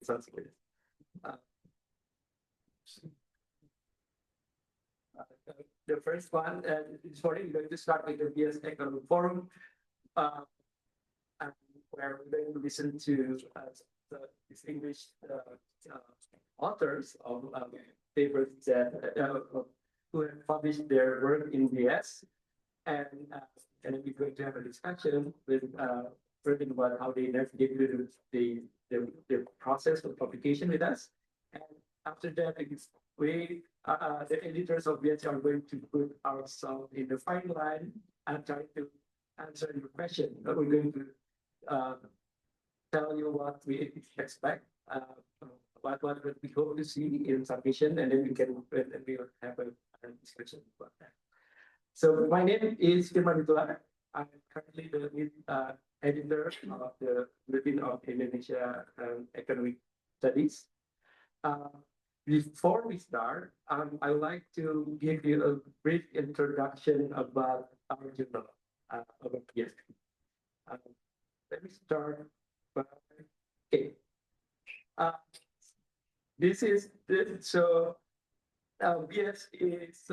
sounds good. The first one, sorry, we're going to start with the BIES Economic Forum, where we're going to listen to the distinguished authors of papers that who have published their work in BIES, and then we're going to have a discussion with learning about how they navigated the process of publication with us, and after that, we the editors of BIES are going to put ourselves in the fine line and try to answer your question. We're going to tell you what we expect, what we hope to see in submission, and then we'll have a discussion about that. So my name is Firman Witoelar. I'm currently the lead editor of the Bulletin of Indonesia Economic Studies. Before we start, I would like to give you a brief introduction about our journal, about BIES. Let me start by, okay. BIES is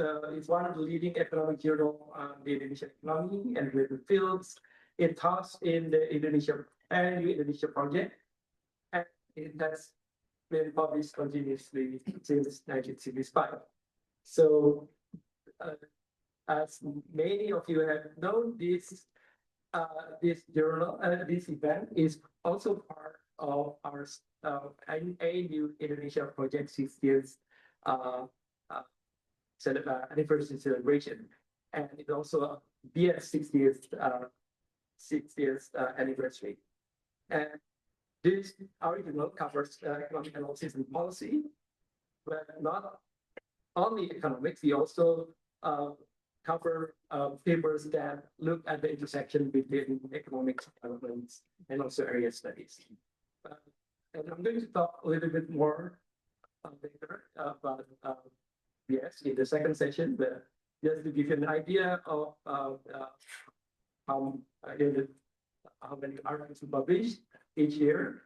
one of the leading economic journals on the Indonesian economy and related fields. It talks in the ANU Indonesia Project, and it has been published continuously since 1965. So, as many of you have known, this journal, this event is also part of our ANU Indonesia Project 60th anniversary celebration, and it's also a BIES 60th anniversary. And this original covers economic analysis and policy, but not only economics. We also cover papers that look at the intersection between economics, developments, and also area studies. And I'm going to talk a little bit more later about BIES in the second session, but just to give you an idea of how many articles we publish each year.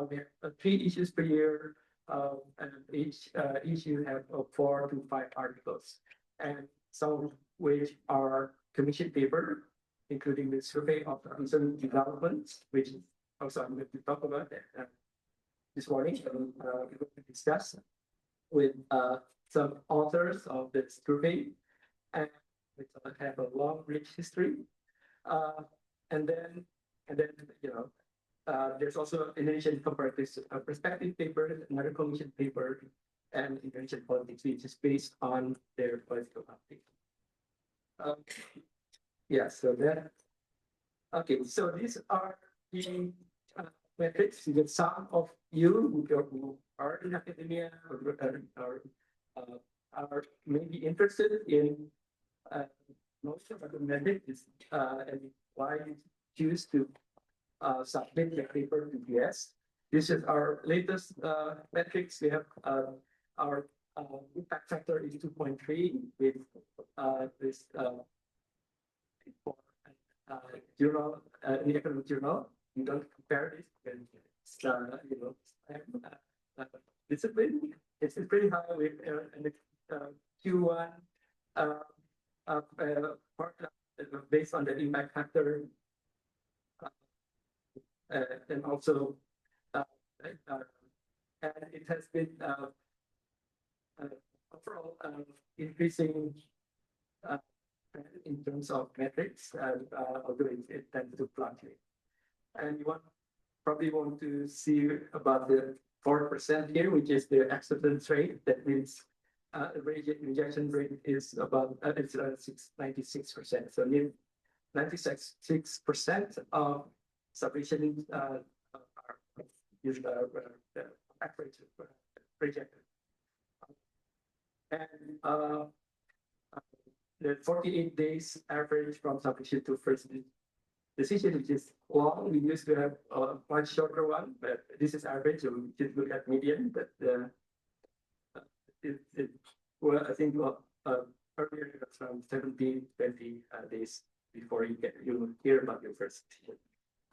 We have 3 issues per year, and each issue have 4 to 5 articles, and some of which are commission paper, including the survey of recent developments, which also I'm going to talk about this morning. We're going to discuss with some authors of the survey, and we have a long, rich history. And then there's also Indonesian comparative perspective paper, another commission paper, and Indonesian politics, which is based on their political update. Yeah, so that. Okay, so these are the metrics that some of you who are in academia or are maybe interested in most of the metrics, and why you choose to submit the paper to BIES. This is our latest metrics. We have our impact factor is 2.3 with this journal, the economic journal. You don't compare this because discipline. It's pretty high with Q1 based on the impact factor, and also and it has been overall increasing in terms of metrics, although it tends to fluctuate. And you probably want to see about the 4% here, which is the acceptance rate. That means rejection rate is about 96%. So 96% of submission are average rejected. And the 48 days average from submission to first decision, which is long. We used to have a much shorter one, but this is average, so we just look at median. But well, I think earlier it was around 17, 20 days before you hear about your first decision.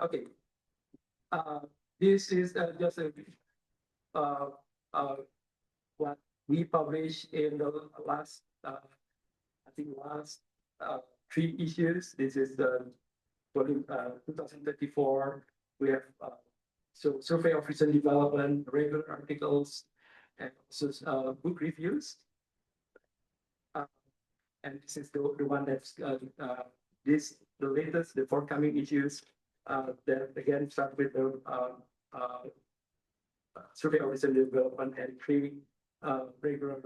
Okay, this is just a uh, uh, what we published in the last, I think last 3 issues. This is the volume 2024. We have so survey of recent development, regular articles, and also book reviews. And this is the one that's the latest, the forthcoming issues that again start with the survey of recent development and 3 regular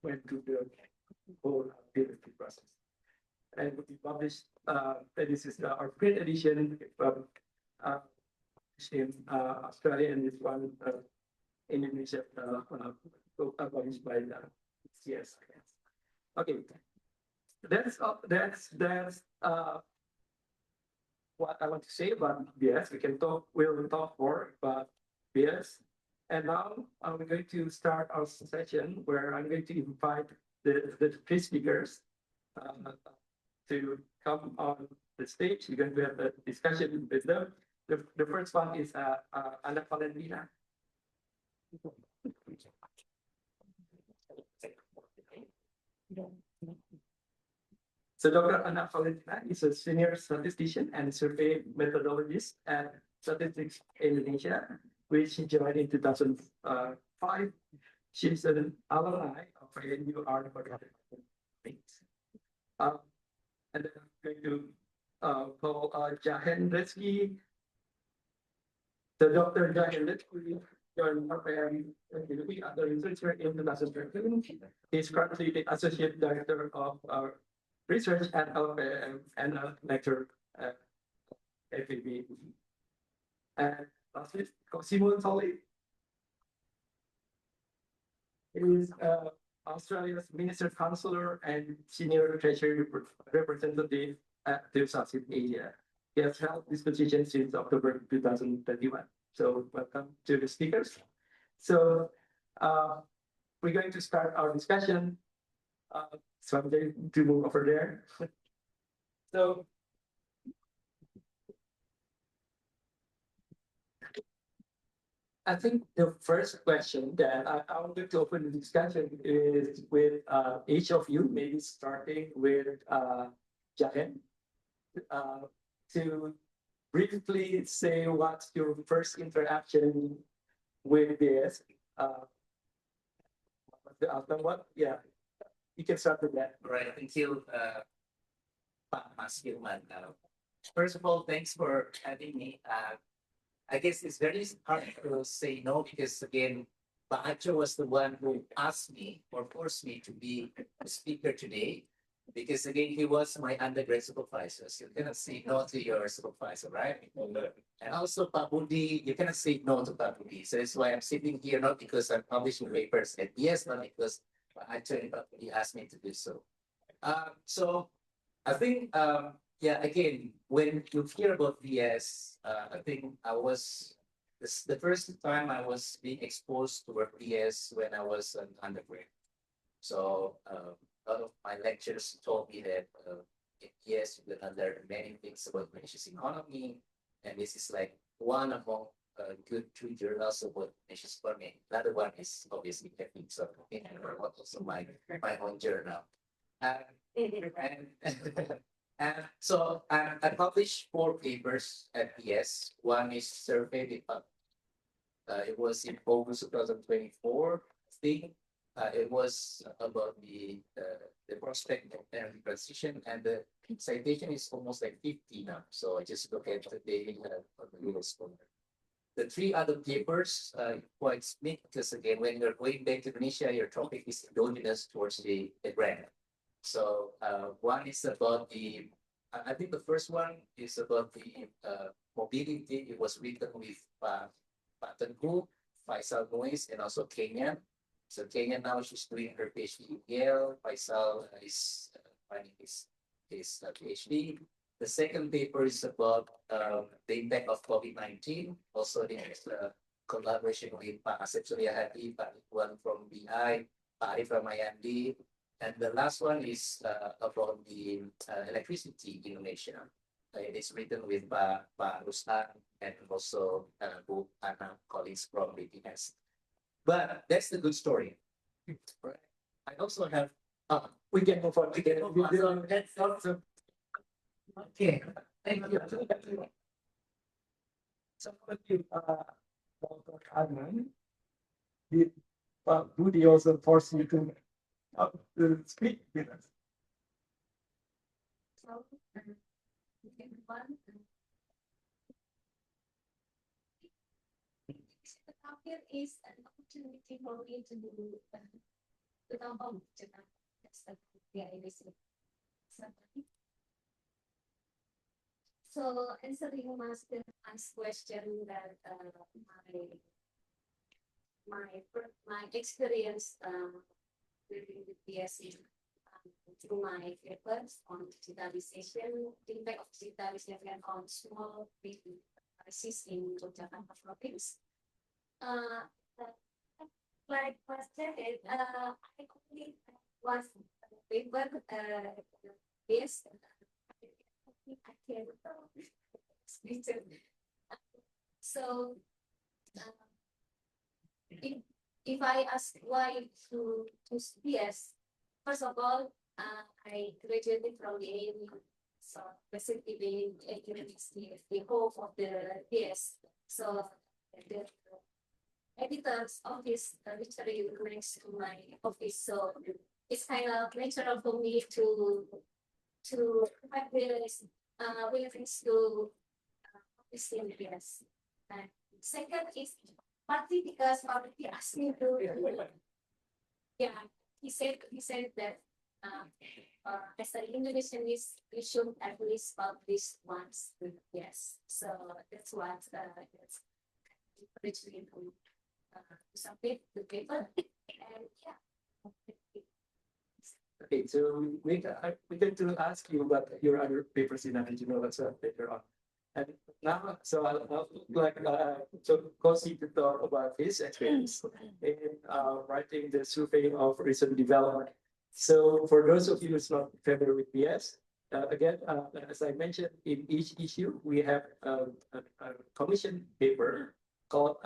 went through the whole peer review process. And we published, this is our print edition in Australia, and this one in Indonesia, published by the CS. Okay, that's what I want to say about BIES. We'll talk more about BIES. And now I'm going to start our session where I'm going to invite the 3 speakers to come on the stage. We're going to have a discussion with them. The first one is Ana Falentina. So Dr. Ana Falentina is a senior statistician and survey methodologist at Statistics Indonesia, which she joined in 2005. She's an alumni of ANU Project. And then I'm going to call Jahen Rezki. So Dr. Jahen Rezki joined LPEM as a researcher in 2013. He's currently the Associate Director of Research at LPEM and a lecturer at FAB. And lastly, Cosimo Thawley is Australia's Minister Counselor and Senior Treasury Representative at the Southeast Asia. He has held this position since October 2021. So welcome to the speakers. So we're going to start our discussion. So I'm going to move over there. So I think the first question that I wanted to open the discussion is with each of you, maybe starting with Jahen, to briefly say what's your first interaction with BIES. The outcome, what? Yeah, you can start with that. Right, thank you, Mas Firman. First of all, thanks for having me. I guess it's very hard to say no because again, Bahacho was the one who asked me or forced me to be a speaker today because again, he was my undergrad supervisor. So you cannot say no to your supervisor, right? And also Pak Budi, you cannot say no to Pak Budi. So that's why I'm sitting here, not because I'm publishing papers at BIES, not because Bahacho and Pak Budi asked me to do so. So I think, yeah, again, when you hear about BIES, I think the first time I was being exposed to BIES when I was an undergrad. So a lot of my lecturers told me that in BIES you're gonna learn many things about Indonesia's economy, and this is like one among good 2 journals about Indonesia's economy. Another one is obviously having some opinion or also my own journal. And so I published 4 papers at BIES. One is survey with it was in August 2024. I think it was about the prospect of energy transition, and the citation is almost like 50 now. So I just look at the daily on the Google Scholar. The 3 other papers quite split because again, when you're going back to Indonesia, your topic is dominant towards the brand. So one is about I think the first one is about the mobility. It was written with Patunru, Faisal Noise, and also Kenya. So Kenya now she's doing her PhD in Yale. Faisal is finding his PhD. The second paper is about the impact of COVID-19. Also, there's a collaboration with Pak Asep Suryahadi, Pak Iwan from BI, Pak Arif Ramayandi. And the last one is about the electricity in Indonesia. it is written with Pak Ruslan and also Bu Ana, colleagues from BIES. But that's the good story. Right. I also have. We can move on. We can move on. So that's also. Okay. Thank you. So what you, Dr. Adnan, did Budi also force you to speak with us? So, the topic is an opportunity for me to do to talk about Jakarta. That's the BIES. So answering master asked question that my experience with the BIES through my papers on digitalization, the impact of digitalization on small businesses in Jakarta province. Like question is, I only was paper based. I can so if I ask why to BIES, first of all, I graduated from the ANU, so basically being the hope of the BIES. So the editor's office literally next to my office, so it's kind of natural for me to have this willingness to publish in BIES. And second is partly because he asked me to, yeah, he said that as an Indonesian, we should at least publish once. Yes, so that's what that's encouraged me to submit the paper, and yeah. Okay, so we get to ask you about your other papers in Indonesian later on. And now, so I'll like so Kosi to talk about his experience in writing the survey of recent development. So for those of you who's not familiar with BIES, again, as I mentioned, in each issue we have a commission paper called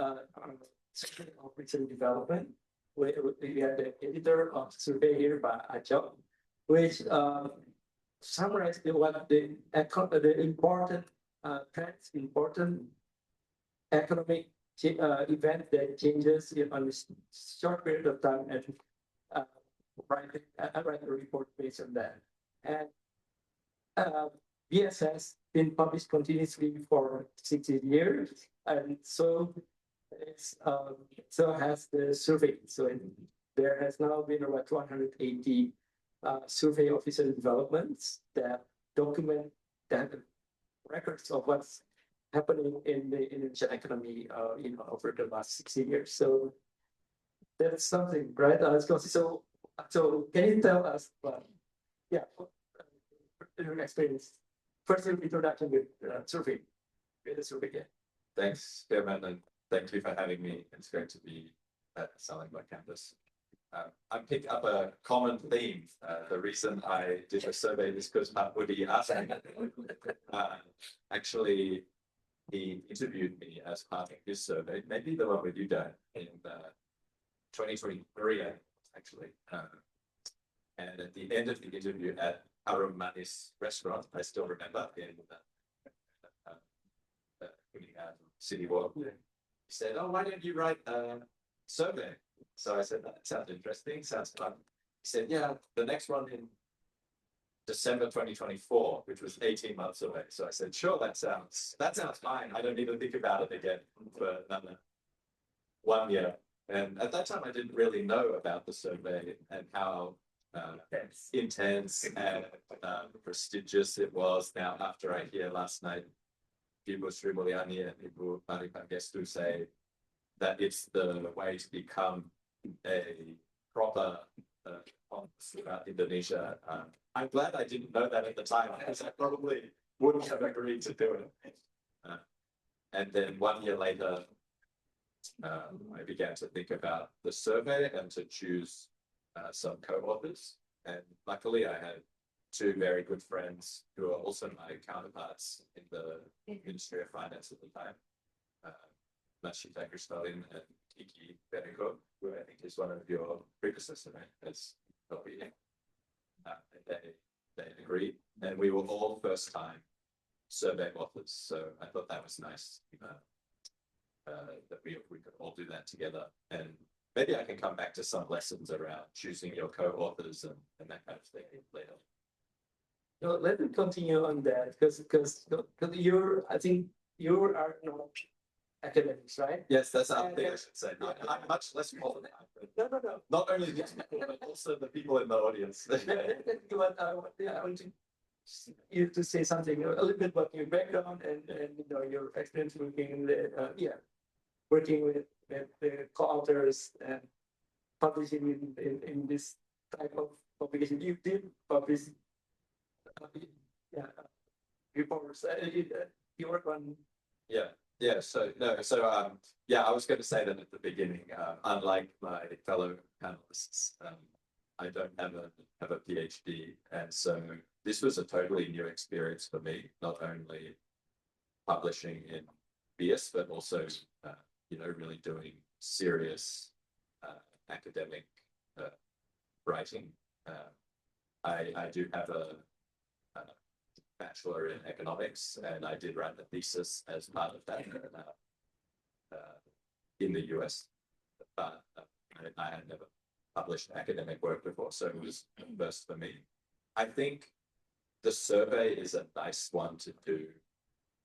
Survey of Recent Development. We have the editor of survey here by Ajok, which summarizes what the important trends, important economic event that changes on a short period of time, and write a report based on that. And BIES has been published continuously for 60 years, and so so has the survey. So there has now been about 280 survey official developments that document that records of what's happening in the Indonesian economy, over the last 60 years. So that's something, right? So can you tell us, your experience? First, your introduction with survey, with the survey. Yeah. Thanks, Firman, and thank you for having me. It's great to be at Salemba campus. I picked up a common theme. The reason I did a survey is because Pak Budi asked me. Actually, he interviewed me as part of his survey, maybe the one with you, Dan, in 2023, actually. And at the end of the interview at Harum Manis restaurant, I still remember, in City Walk, he said, "Oh, why don't you write a survey?" So I said, "That sounds interesting, sounds fun." He said, "Yeah, the next one in December 2024, which was 18 months away." So I said, "Sure, that sounds fine. I don't need to think about it again for another 1 year." And at that time, I didn't really know about the survey and how intense and prestigious it was. Now, after I hear last night, Ibu Sri Mulyani and Ibu Maripangestu say that it's the way to become a proper about Indonesia. I'm glad I didn't know that at the time, because I probably wouldn't have agreed to do it. And then 1 year later, I began to think about the survey and to choose some co-authors. And luckily I had two very good friends who are also my counterparts in the Ministry of Finance at the time, Mashita Kristalin and Kiki Beneko, who I think is one of your predecessors, right, as LPEM. They agreed, and we were all first-time survey authors, so I thought that was nice that we could all do that together. And maybe I can come back to some lessons around choosing your co-authors and that kind of thing later. No, let me continue on that because I think you are not academics, right? Yes, that's the other thing I should say. I'm much less qualified. No. Not only these people, but also the people in the audience. I want you to say something a little bit about your background and your experience working in the working with the co-authors and publishing in this type of publication. You did publish reports. You work on I was going to say that at the beginning. Unlike my fellow panelists, I don't have a PhD, and so this was a totally new experience for me. Not only publishing in BIES, but also really doing serious academic writing. I do have a bachelor in economics, and I did write the thesis as part of that in the US, but I had never published academic work before, so it was a first for me. I think the survey is a nice one to do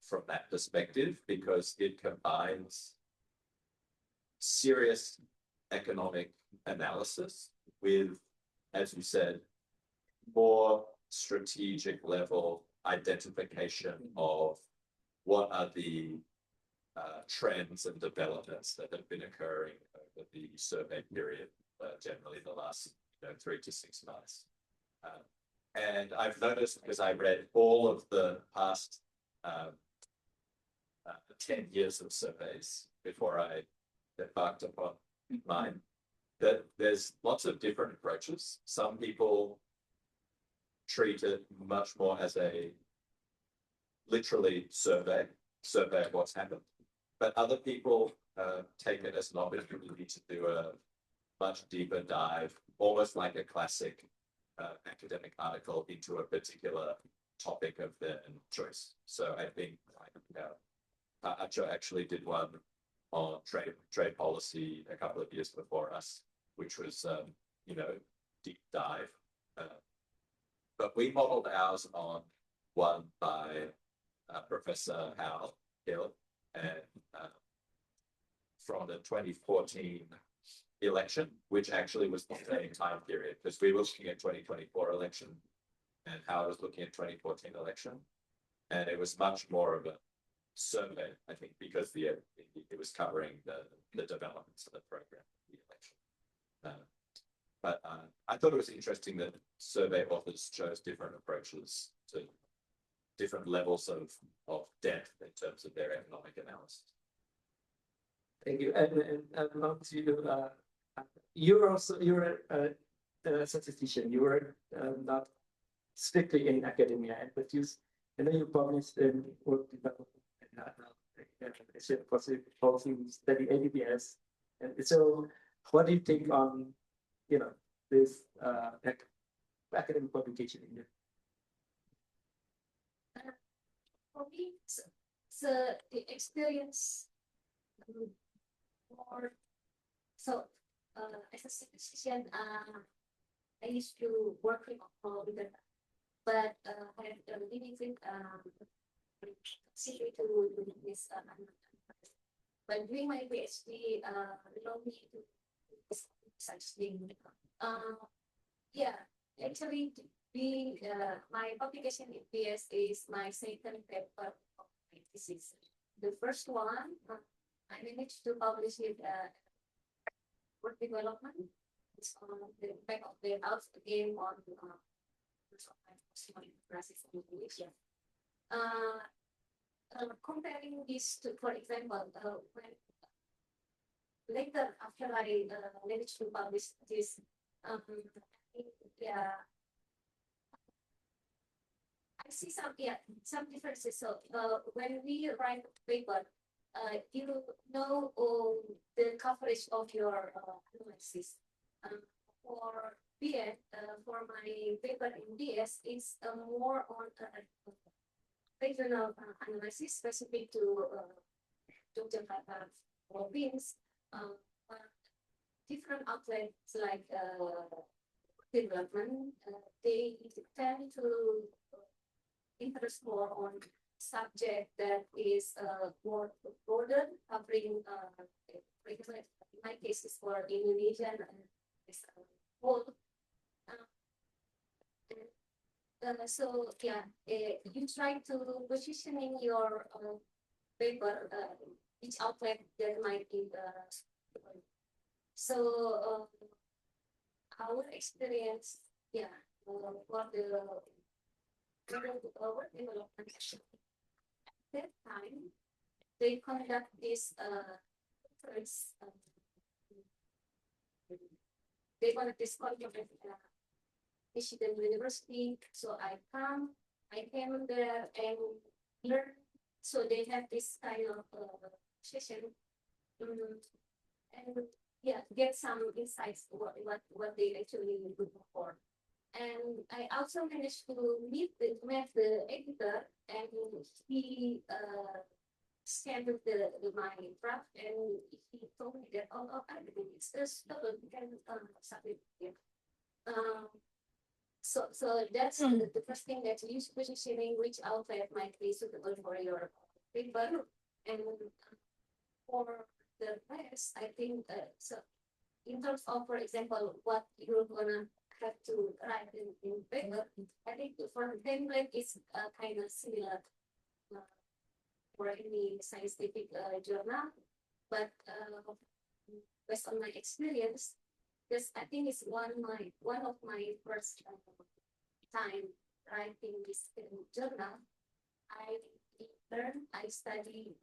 from that perspective because it combines serious economic analysis with, as you said, more strategic level identification of what are the trends and developments that have been occurring over the survey period, generally the last 3 to 6 months. And I've noticed, because I read all of the past 10 years of surveys before I embarked upon mine, that there's lots of different approaches. Some people treat it much more as a literally survey of what's happened. But other people take it as an opportunity to do a much deeper dive, almost like a classic academic article into a particular topic of their choice. So I think Acho actually did one on trade policy a couple of years before us, which was deep dive. But we modeled ours on one by Professor Howell Hill, and from the 2014 election, which actually was the same time period, because we were looking at 2024 election, and Howard was looking at 2014 election, and it was much more of a survey, I think, because it was covering the developments of the program, the election. But I thought it was interesting that survey authors chose different approaches to different levels of depth in terms of their economic analysis. Thank you. And I'd love to, you're a statistician. You were not strictly in academia, but you published in work development and policy study ADBS. And so, what do you think on this academic publication in For me, so the experience more. So as a statistician, I used to work with the, but I have limited secret to do this. But doing my PhD, allowed me to do such thing. Actually, my publication in BIES is my second paper of my thesis. The first one, I managed to publish it work development. It's on the back of the house again on comparing this to, for example, when later after I managed to publish this, I see some, yeah, some differences. So, when we write paper, you know, the coverage of your analysis. For BS, for my paper in BS, is more on regional analysis specific to Jakarta province. Different outlets like development, they tend to interest more on subject that is more broader, covering in my case is for Indonesian and is whole. So yeah, you try to positioning your paper each outlet that might be so our experience, yeah, for the work development that time, they conduct this conference. They conduct this conference at Michigan University. So I came there and learn. So they have this kind of session, and yeah, get some insights what they actually look for. And I also managed to met the editor, and he scanned my draft, and he told me that it's just can submit. Yeah. So that's the first thing, that you positioning which outlet might be suitable for your paper, and for the rest, I think so. In terms of, for example, what you're gonna have to write in paper, I think for template is kind of similar for any scientific journal, but based on my experience, because I think it's one of my first time writing this journal. I study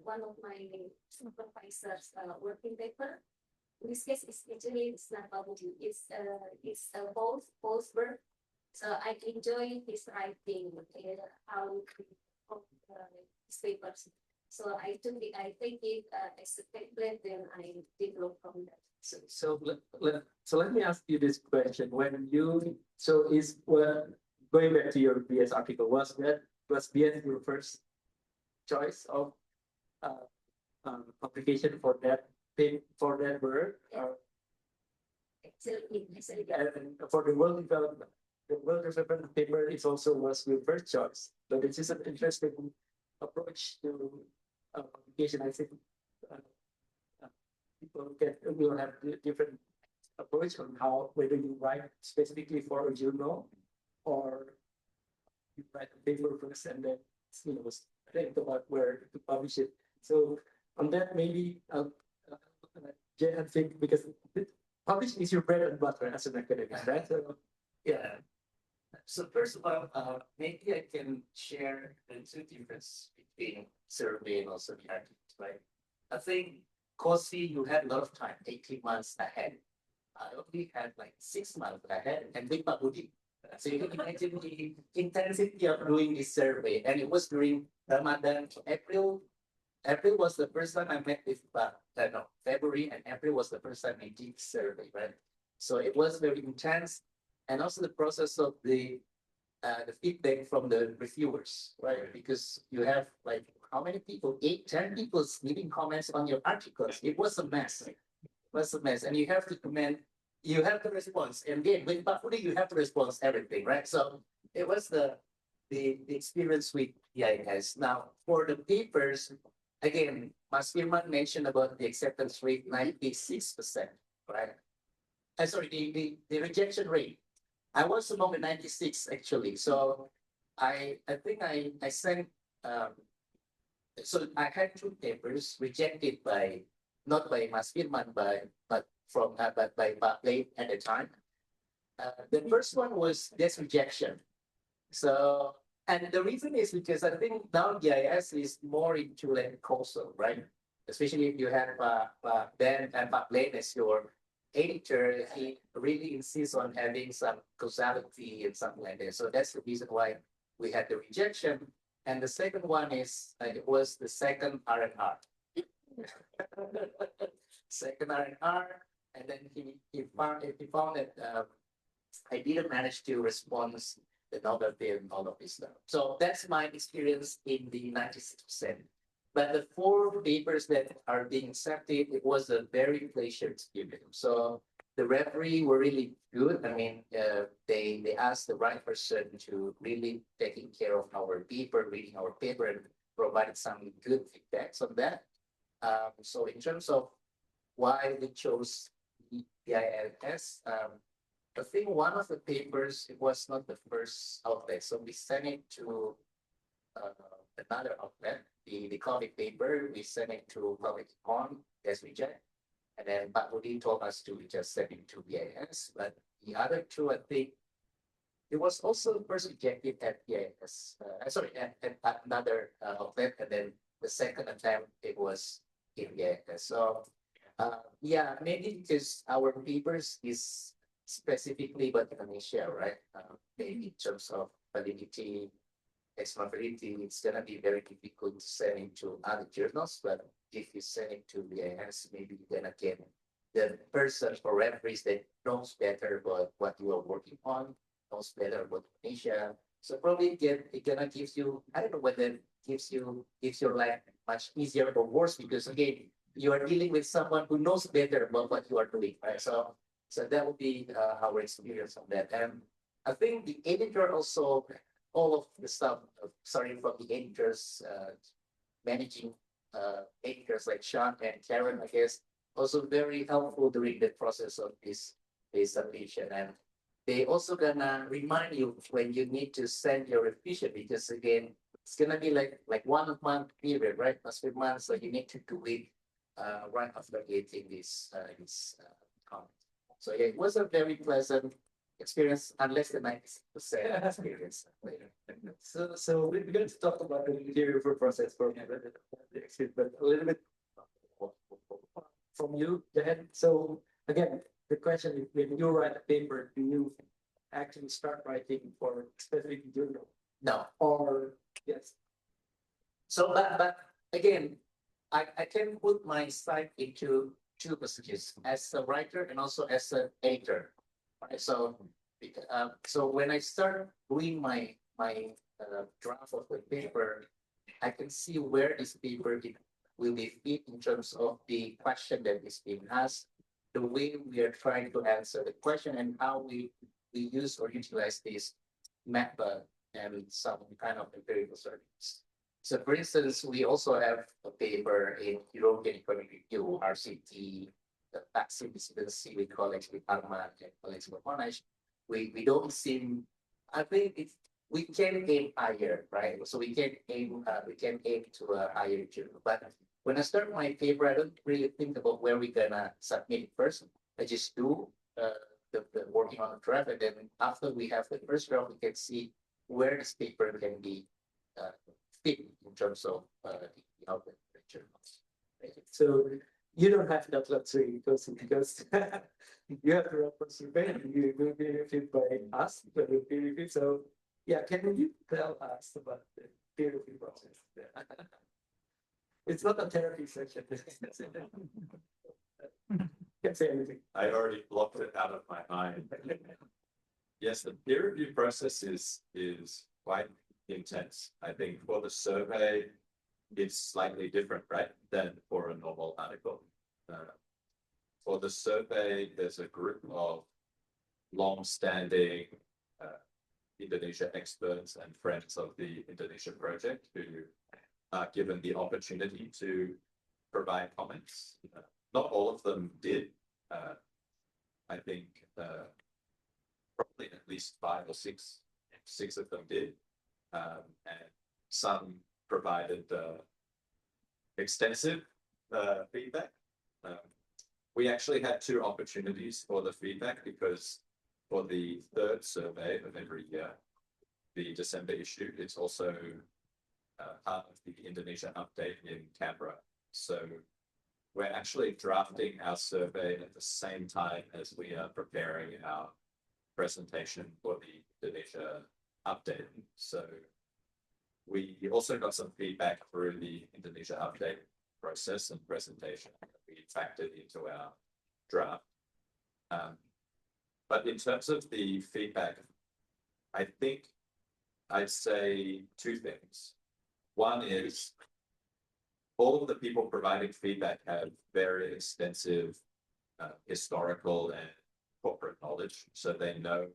one of my supervisors working paper. In this case, it's not publishing. It's both work. So I enjoy his writing, how his papers. So I take it as a template, then I develop from that. So let me ask you this question. Going back to your BS article, was BS your first choice of publication for that work? And for the world development paper, it also was your first choice. But it is an interesting approach to publication. I think people will have different approach on whether you write specifically for a journal or you write a paper first and then think about where to publish it. So on that, maybe Jahen, think, because publishing is your bread and butter as an academic, right? So yeah. So first of all, maybe I can share the two differences between survey and also the article, right? I think Cosi, you had a lot of time, 18 months ahead. I only had like 6 months ahead, and with Budi. So you can imagine the intensity of doing this survey, and it was during Ramadan, April. April was the first time I met with February, and April was the first time I did survey, right? So it was very intense, and also the process of the feedback from the reviewers, right? Because you have like how many people? 8, 10 people leaving comments on your articles. It was a mess. It was a mess, and you have to comment. You have the response, and again with Budi, you have to respond everything, right? So it was the experience with BIES. Now for the papers, again, Mas Firman mentioned about the acceptance rate 96%, right? Sorry, the rejection rate. I was among the 96 actually. So I think I sent so I had 2 papers rejected not by Mas Firman but by Late at the time. The first one was this rejection. So, and the reason is because I think now BIES is more into like causal, right? Especially if you have Ben and Late as your editor, he really insists on having some causality and something like that. So that's the reason why we had the rejection. And the second one is, it was the second R&R. Second R&R, and then he found that I didn't manage to respond the novelty and all of this stuff. So that's my experience in the 96%. But the 4 papers that are being accepted, it was a very pleasure experience. So the referee were really good. I mean, they asked the right person to really taking care of our paper, reading our paper, and provided some good feedbacks on that. So in terms of why we chose BIES, I think one of the papers, it was not the first outlet. So we sent it to another outlet, the comic paper, we sent it to Comic Con, as reject. And then Patunru told us to just send it to BIES. But the other 2, I think, it was also first rejected at BIES, sorry, at another outlet. And then the second attempt, it was in BIES. So yeah, maybe because our papers is specifically about Indonesia, right? Maybe in terms of validity, explainability, it's gonna be very difficult to send it to other journals. But if you send it to BIS, maybe you're gonna get the person or referees that knows better about what you are working on, knows better about Indonesia. So probably it gonna gives you, I don't know whether it gives your life much easier or worse, because again, you are dealing with someone who knows better about what you are doing, right? So that would be our experience on that. And I think the editor also, all of the stuff, starting from the editors, managing editors like Sean and Karen, I guess, also very helpful during the process of this submission. And they also gonna remind you when you need to send your revision, because again, it's gonna be like 1 month period, right? Plus 3 months, so you need to do it right after getting this comment. So yeah, it was a very pleasant experience, unless the 90% experience later. So we're going to talk about the interior process for but a little bit from you, Jahen. So again, the question is, when you write a paper, do you actually start writing for specific journal? No. Or yes. So but again, I can put my side into 2 positions, as a writer and also as an editor. Right? So when I start doing my draft of the paper, I can see where this paper will be fit in terms of the question that is being asked, the way we are trying to answer the question, and how we use or utilize this method and some kind of empirical surveys. So for instance, we also have a paper in European Economic Review, RCT, the vaccine visibility with colleagues with Firman and colleagues with Monash. We don't seem, I think we can aim higher, right? So we can aim to a higher journal. But when I start my paper, I don't really think about where we're gonna submit it first. I just do the working on the draft, and then after we have the first draft, we can see where this paper can be fit in terms of the outlet journals. So you don't have that luxury because you have to reference survey. You will be reviewed by us, but will be reviewed. So yeah, can you tell us about the peer review process? It's not a therapy session. Can't say anything. I already blocked it out of my mind. Yes, the peer review process is quite intense. I think for the survey, it's slightly different, right, than for a normal article. For the survey, there's a group of long-standing Indonesia experts and friends of the Indonesia Project who are given the opportunity to provide comments. Not all of them did. I think probably at least 5 or 6 of them did. And some provided extensive feedback. We actually had 2 opportunities for the feedback, because for the 3rd survey of every year, the December issue, it's also part of the Indonesian update in Canberra. So we're actually drafting our survey at the same time as we are preparing our presentation for the Indonesia update. So we also got some feedback through the Indonesia update process and presentation that we factored into our draft. But in terms of the feedback, I think I'd say two things. One is all of the people providing feedback have very extensive historical and corporate knowledge, so they know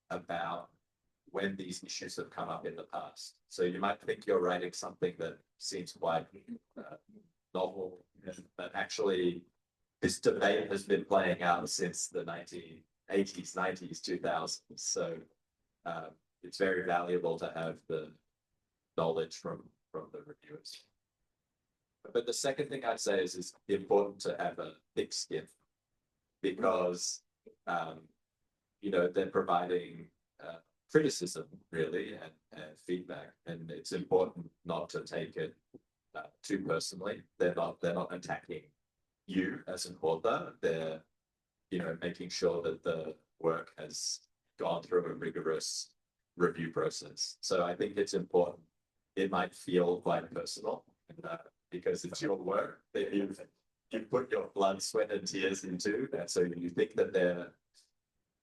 about when these issues have come up in the past. So you might think you're writing something that seems quite novel, but actually this debate has been playing out since the 1980s, 90s, 2000s. So it's very valuable to have the knowledge from the reviewers. But the second thing I'd say is it's important to have a thick skin, because you know, they're providing criticism really and feedback, and it's important not to take it too personally. They're not attacking you as an author. They're, you know, making sure that the work has gone through a rigorous review process. So I think it's important. It might feel quite personal because it's your work that you put your blood, sweat, and tears into, and so you think that they're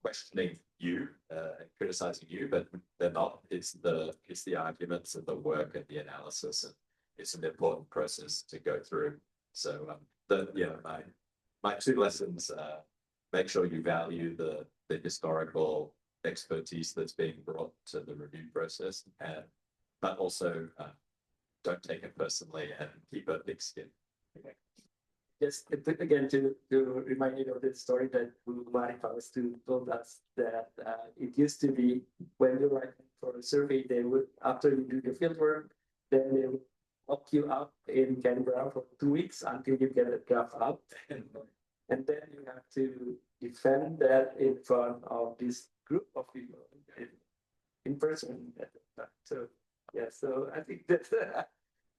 questioning you and criticizing you, but they're not. It's the arguments and the work and the analysis, and it's an important process to go through. So my two lessons: make sure you value the historical expertise that's being brought to the review process, but also don't take it personally and keep a thick skin. Just again to remind you of the story that Marifalus told us, that it used to be when you're writing for a survey, they would, after you do the field work, then they would lock you up in Canberra for 2 weeks until you get a draft out, and then you have to defend that in front of this group of people in person at the time. So yeah, so I think that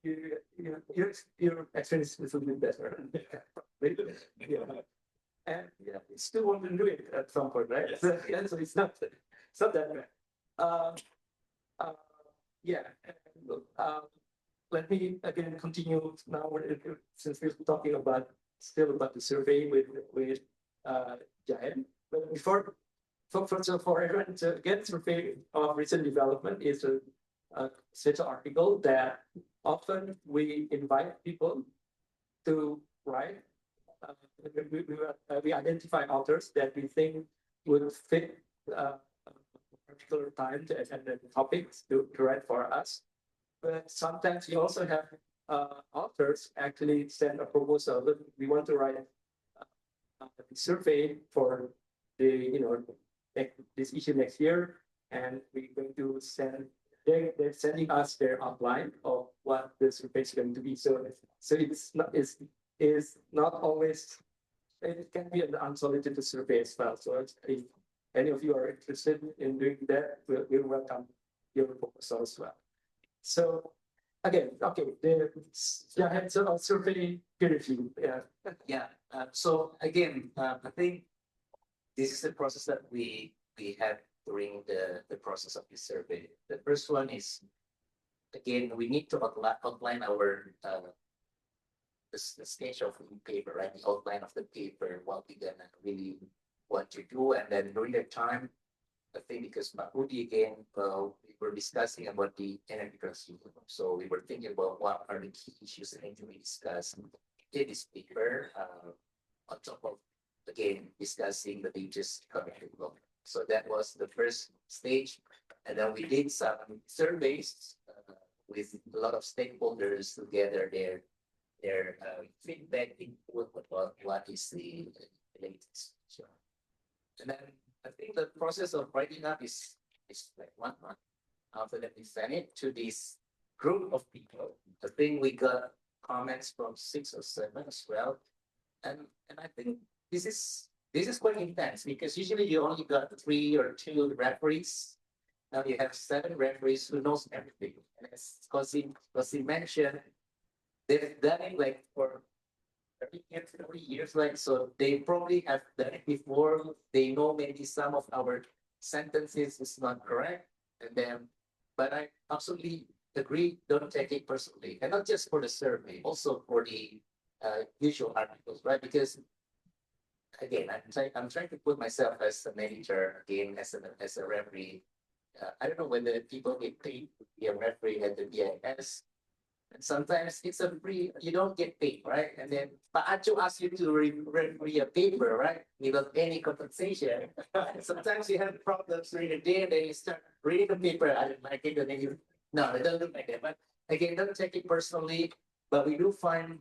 your experience is a little bit better. Yeah. And yeah, you still want to do it at some point, right? Yes. So, yeah, so it's not that bad. Yeah. Let me again continue now, since we're talking still about the survey with Jahen. But before, for everyone to get survey of recent development is a special article that often we invite people to write. We identify authors that we think would fit a particular time to attend the topics to write for us. But sometimes we also have authors actually send a proposal that we want to write a survey for this issue next year, and we're going to send. They're sending us their outline of what the survey is going to be. So it's not always. It can be an unsolicited survey as well. So if any of you are interested in doing that, we'll welcome your proposal as well. So again, okay, Jahen, so survey peer review. Yeah. Yeah. So again, I think this is the process that we had during the process of the survey. The first one is, again, we need to outline our the stage of the paper, right? The outline of the paper, what we're gonna really want to do, and then during that time, I think because Mahudi again, we were discussing about the energy transition. So we were thinking about what are the key issues that need to be discussed in this paper, on top of again discussing the latest economic development. So that was the first stage, and then we did some surveys with a lot of stakeholders to gather their feedback input about what is the latest. So, and then I think the process of writing up is like 1 month. After that, we sent it to this group of people. I think we got comments from 6 or 7 as well, and I think this is quite intense, because usually you only got 3 or 2 referees. Now you have 7 referees who knows everything. And as Cosimo mentioned, they've done it like for 30 years, like, so they probably have done it before. They know maybe some of our sentences is not correct. And then, but I absolutely agree, don't take it personally, and not just for the survey, also for the usual articles, right? Because again, I'm trying to put myself as a manager, again, as a referee. I don't know whether people get paid to be a referee at the BIS. And sometimes it's a free, you don't get paid, right? And then, but Acho asks you to referee a paper, right? Without any compensation. Sometimes you have problems during the day, and then you start reading the paper. I don't like it, and then you, no, it doesn't look like that. But again, don't take it personally. But we do find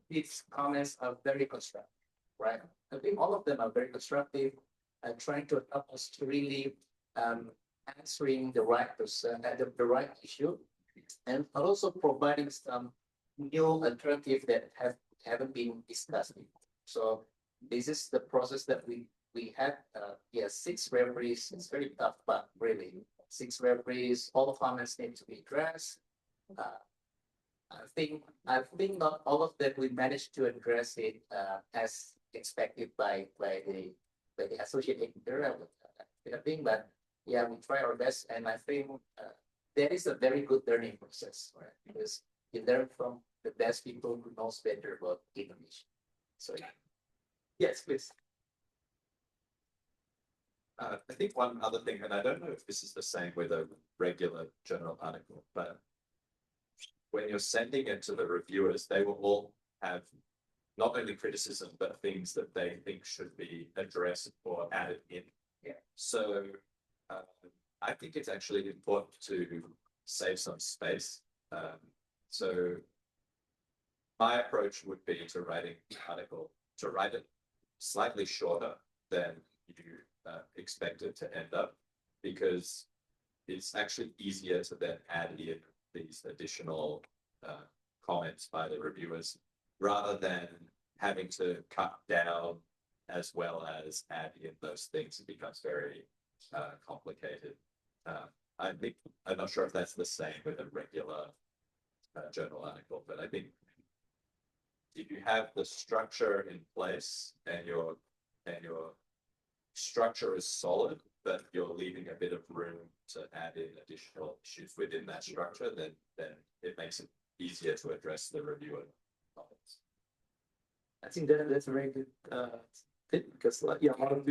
these comments are very constructive, right? I think all of them are very constructive and trying to help us to really answering the right person, the right issue, and also providing some new alternative that haven't been discussed before. So this is the process that we had. Yeah, 6 referees. It's very tough, but really 6 referees. All the comments need to be addressed. I think not all of them we managed to address it as expected by the associate editor. I think, but yeah, we try our best, and I think that is a very good learning process, right? Because you learn from the best people who knows better about Indonesia. So yeah. Yes, please. I think one other thing, and I don't know if this is the same with a regular journal article, but when you're sending it to the reviewers, they will all have not only criticism, but things that they think should be addressed or added in. Yeah. So I think it's actually important to save some space. So my approach would be to writing the article, to write it slightly shorter than you expect it to end up, because it's actually easier to then add in these additional comments by the reviewers, rather than having to cut down as well as add in those things. It becomes very complicated. I'm not sure if that's the same with a regular journal article, but I think if you have the structure in place and your structure is solid, but you're leaving a bit of room to add in additional issues within that structure, then it makes it easier to address the reviewer comments. I think that's a very good tip, because yeah, a lot of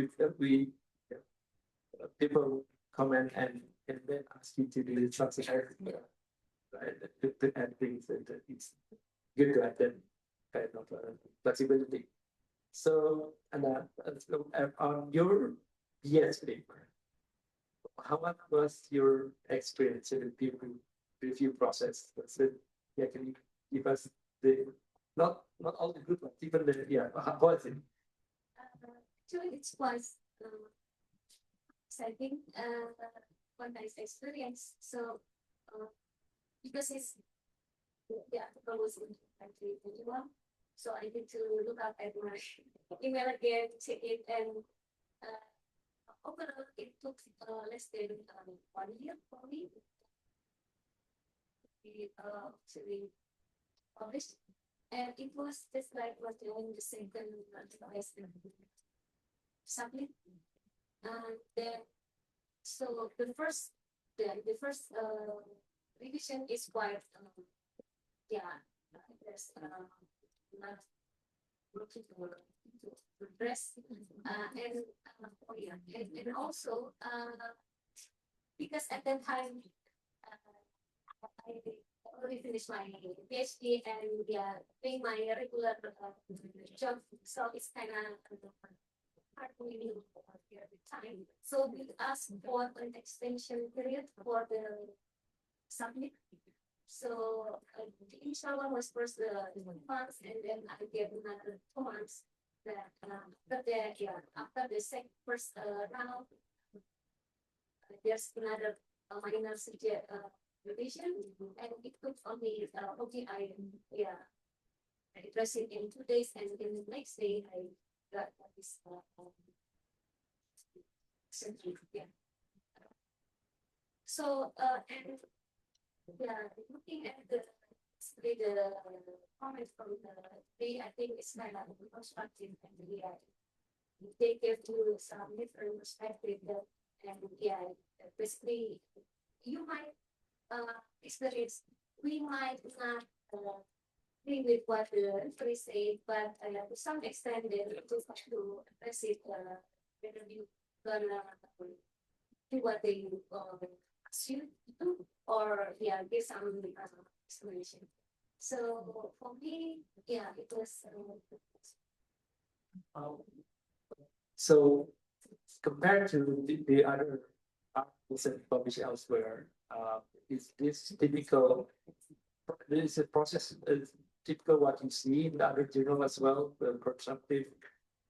people comment and then ask you to do something else, right? To add things, and it's good to add them kind of flexibility. So, and on your BS paper, how much was your experience in the peer review process? So, yeah, can you give us the not all the good ones, even the how was it? Actually, it was exciting, one nice experience. So, because it's the article was in 2021, so I need to look up at my email again, check it, and overall it took less than 1 year for me to be published, and it was just like was doing the second submit, and then so the first revision is quite there's not looking to address and and also because at that time I already finished my PhD and doing my regular job, so it's kind of hard for me at the time. So we asked for an extension period for the submit. So the initial one was first the months, and then I gave another 2 months. That after the first round, there's another minor subject revision, and it took only I addressed it in 2 days, and then the next day I got this So and looking at the comments from the I think it's kind of constructive, and they give you some different perspective And yeah, basically, you might experience, we might not agree with what the referee said, but to some extent, they just have to address it whether you gonna do what they ask you to do, or yeah, give some explanation. So for me, yeah, it was. So compared to the other articles that published elsewhere, is this typical? This is a process typical what you see in the other journal as well, the constructive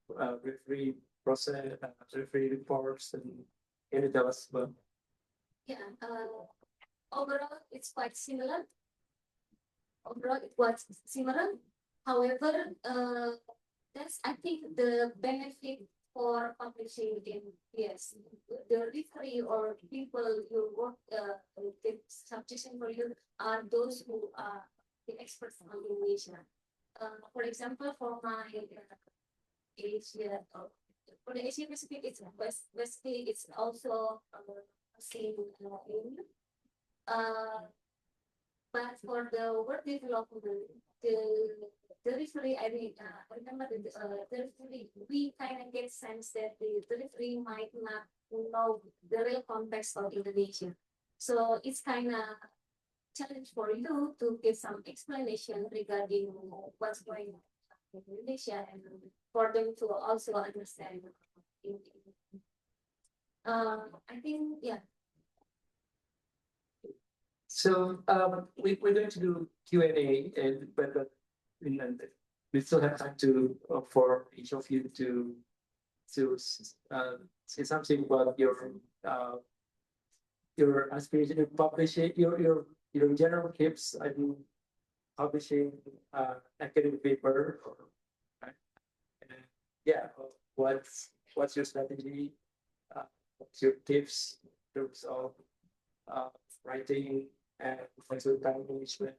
referee process, referee reports, and editorial as well. Yeah, overall, it's quite similar. Overall, it was similar. However, that's, I think, the benefit for publishing in BIES. The referee or people you work with subjecting for you are those who are the experts on Indonesia. For example, for my Asia, for the Asia Pacific, it's basically it's also same in. But for the work development, the referee, I mean, remember the referee, we kind of get sense that the referee might not know the real context of Indonesia. So it's kind of challenge for you to give some explanation regarding what's going on in Indonesia and for them to also understand. I think, yeah. So we're going to do Q&A, but we still have time to for each of you to say something about your aspiration to publish it, your general tips. I mean, publishing academic paper, or, right? And, yeah. What's your strategy? What's your tips in terms of writing and flexible time management?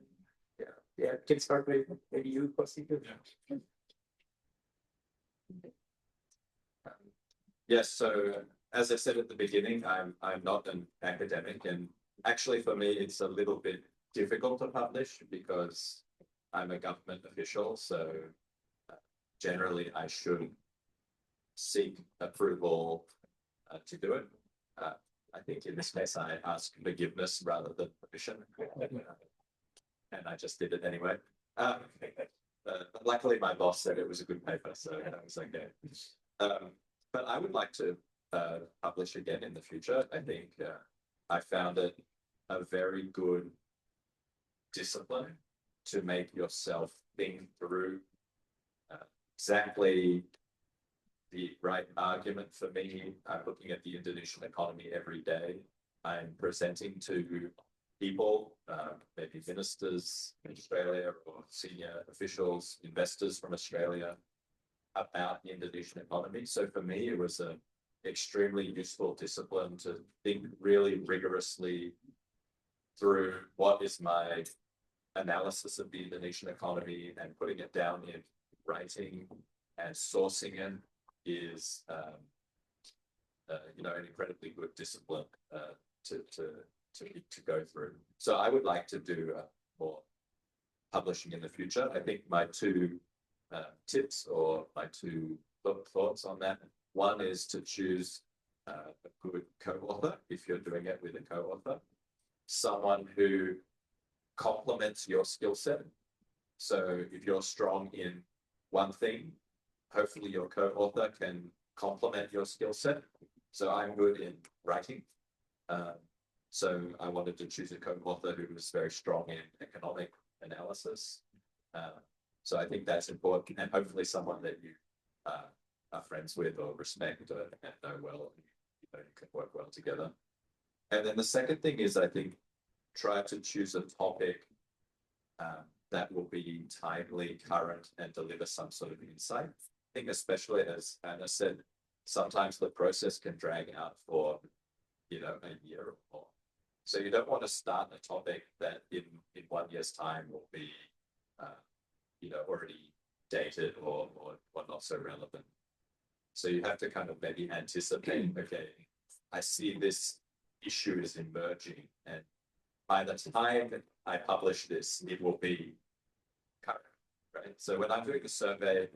Yeah, can start with maybe you, Cosimo. Yes, so as I said at the beginning, I'm not an academic, and actually for me it's a little bit difficult to publish because I'm a government official, so generally I should seek approval to do it. I think in this case I asked forgiveness rather than permission, and I just did it anyway. Luckily my boss said it was a good paper, so that was okay. But I would like to publish again in the future. I think I found it a very good discipline to make yourself think through exactly the right argument. For me, I'm looking at the Indonesian economy every day. I'm presenting to people, maybe ministers in Australia or senior officials, investors from Australia, about the Indonesian economy. So for me, it was an extremely useful discipline to think really rigorously through what is my analysis of the Indonesian economy, and putting it down in writing and sourcing it is, an incredibly good discipline to go through. So I would like to do more publishing in the future. I think my two tips or my two thoughts on that. One is to choose a good co-author if you're doing it with a co-author, someone who complements your skill set. So if you're strong in one thing, hopefully your co-author can complement your skill set. So I'm good in writing. So I wanted to choose a co-author who was very strong in economic analysis. So I think that's important, and hopefully someone that you are friends with or respect and know well, you can work well together. And then the second thing is, I think, try to choose a topic that will be timely, current, and deliver some sort of insight. I think especially, as Anna said, sometimes the process can drag out for, a year or more. So you don't want to start a topic that in 1 year's time will be, already dated or not so relevant. So you have to kind of maybe anticipate, okay, I see this issue is emerging, and by the time I publish this, it will be current, right? So when I'm doing a survey,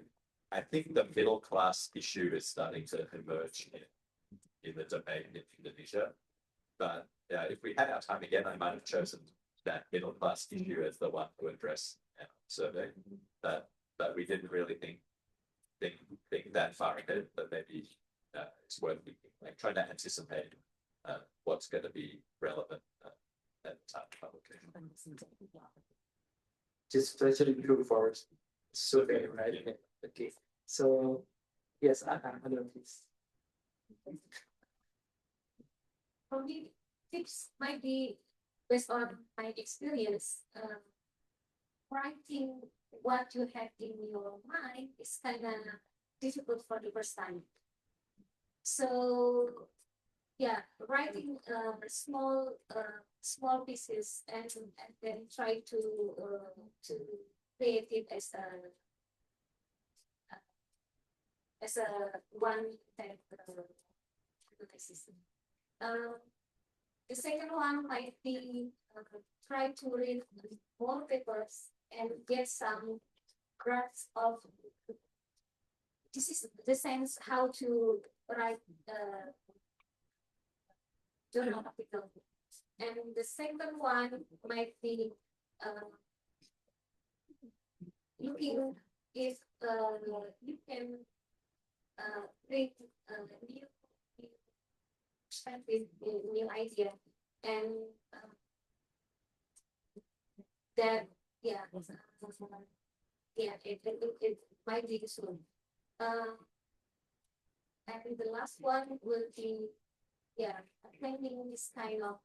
I think the middle class issue is starting to emerge in the domain in Indonesia. But yeah, if we had our time again, I might have chosen that middle class issue as the one to address in our survey. But we didn't really think that far ahead. But maybe it's worth like trying to anticipate what's going to be relevant at the time of publication. Just Treasury group for survey, right? Yeah. Okay. So yes, I know this. For me, tips might be based on my experience. Writing what you have in your mind is kind of difficult for the first time. So yeah, writing small pieces and then try to create it as a one that system. The second one might be try to read more papers and get some grasp of this is the sense how to write journal article. And the second one might be looking if you can create new perspective, new idea, and that yeah, it might be soon. And the last one will be attending this kind of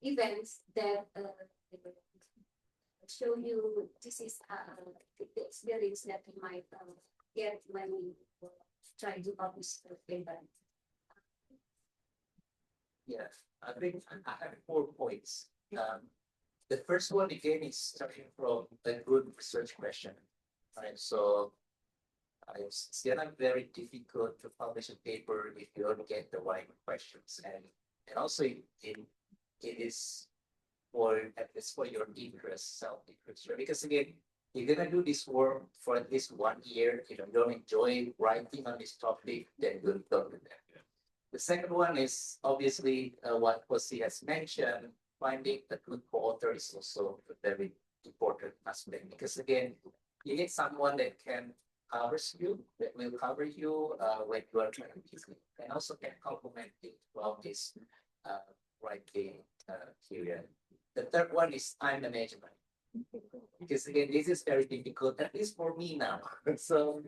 events that show you this is the experience that you might get when you try to publish the paper. Yeah, I think I have 4 points. The first one again is starting from a good research question, right? So it's gonna be very difficult to publish a paper if you don't get the right questions, and also it is for your interest, self-interest, right? Because again, you're gonna do this work for at least 1 year. If you don't enjoy writing on this topic, then don't do that. Yeah. The second one is obviously what Jose has mentioned. Finding a good co-author is also a very important aspect, because again, you need someone that can will cover you when you are trying to and also can complement it throughout this writing period. The third one is time management, because again, this is very difficult, at least for me now. So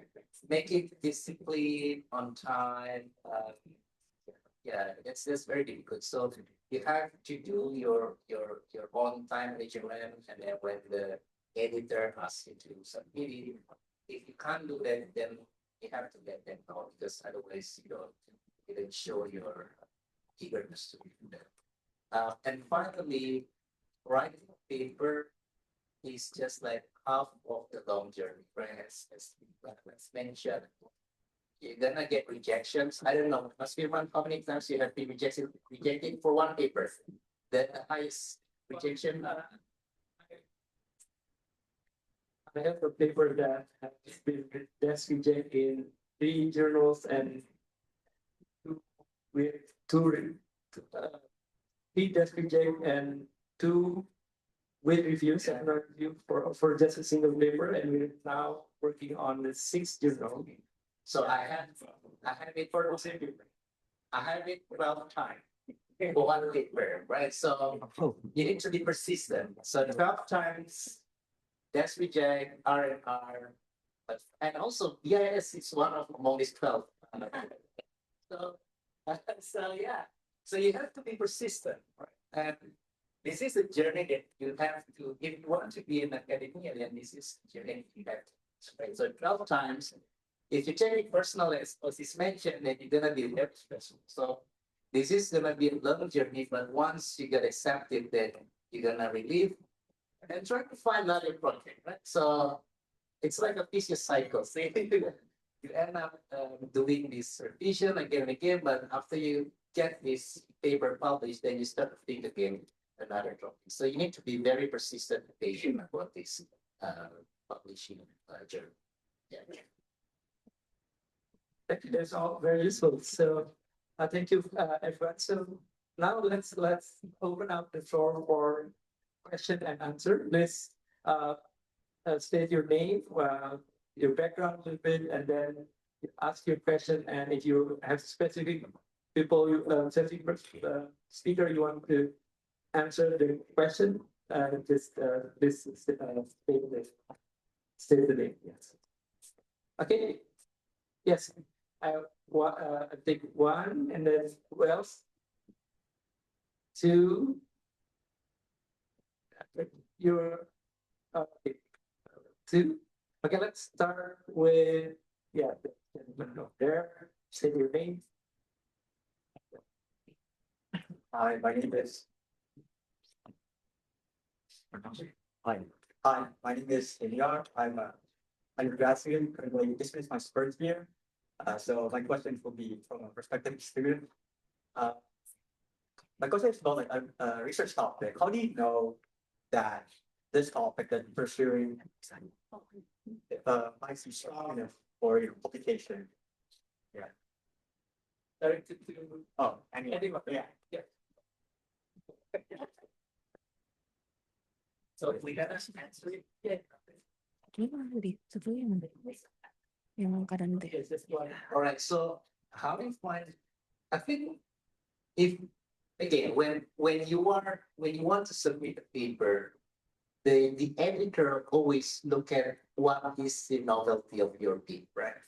make it discipline on time. Yeah, that's very difficult. So you have to do your own time management, and then when the editor asks you to submit it, if you can't do that, then you have to let them know, because otherwise you don't show your eagerness to do that. And finally, writing a paper is just like half of the long journey, right? As mentioned, you're gonna get rejections. I don't know, Firman, how many times you have been rejected for one paper? The highest rejection. I have a paper that has been desk rejected in 3 journals and with 3 desk reject and 2 with reviews and review for just a single paper, and we're now working on the 6th journal. So I have it for the same paper. I have it 12 times for one paper, right? So you need to be persistent. So 12 times, that's reject, R&R, and also BIES is one of among these 12. So yeah, so you have to be persistent, right? And this is a journey that you have to, if you want to be an academician, then this is a journey you have to, right? So 12 times. If you take it personal, as is mentioned, then you're gonna be very stressful. So this is gonna be a long journey, but once you get accepted, then you're gonna relieve and try to find another project, right? So it's like a vicious cycle. So you end up doing this revision again and again, but after you get this paper published, then you start to think again another topic. So you need to be very persistent and patient about this publishing journey. Yeah. Thank you. That's all very useful. So thank you, everyone. So now let's open up the floor for question and answer. Please state your name, your background a little bit, and then ask your question. And if you have specific people, specific speaker you want to answer the question, just this state the name. Yes. Okay. Yes. I take one, and then who else? Two. You're okay. Two. Okay, let's start with the gentleman over there. Say your name. Hi, my name is. Hi, my name is Eliar. I'm a undergraduate. Currently, this is my first year. So my question will be from a prospective student. My question is about like a research topic. How do you know that this topic that you're pursuing might be strong enough for your publication? Directed to Anyway, yeah. So if we got an answer, Gimana itu tuh yang kadang deh. yes, this one. all right. So how do you find? I think if again when you want to submit a paper, the editor always look at what is the novelty of your paper, right?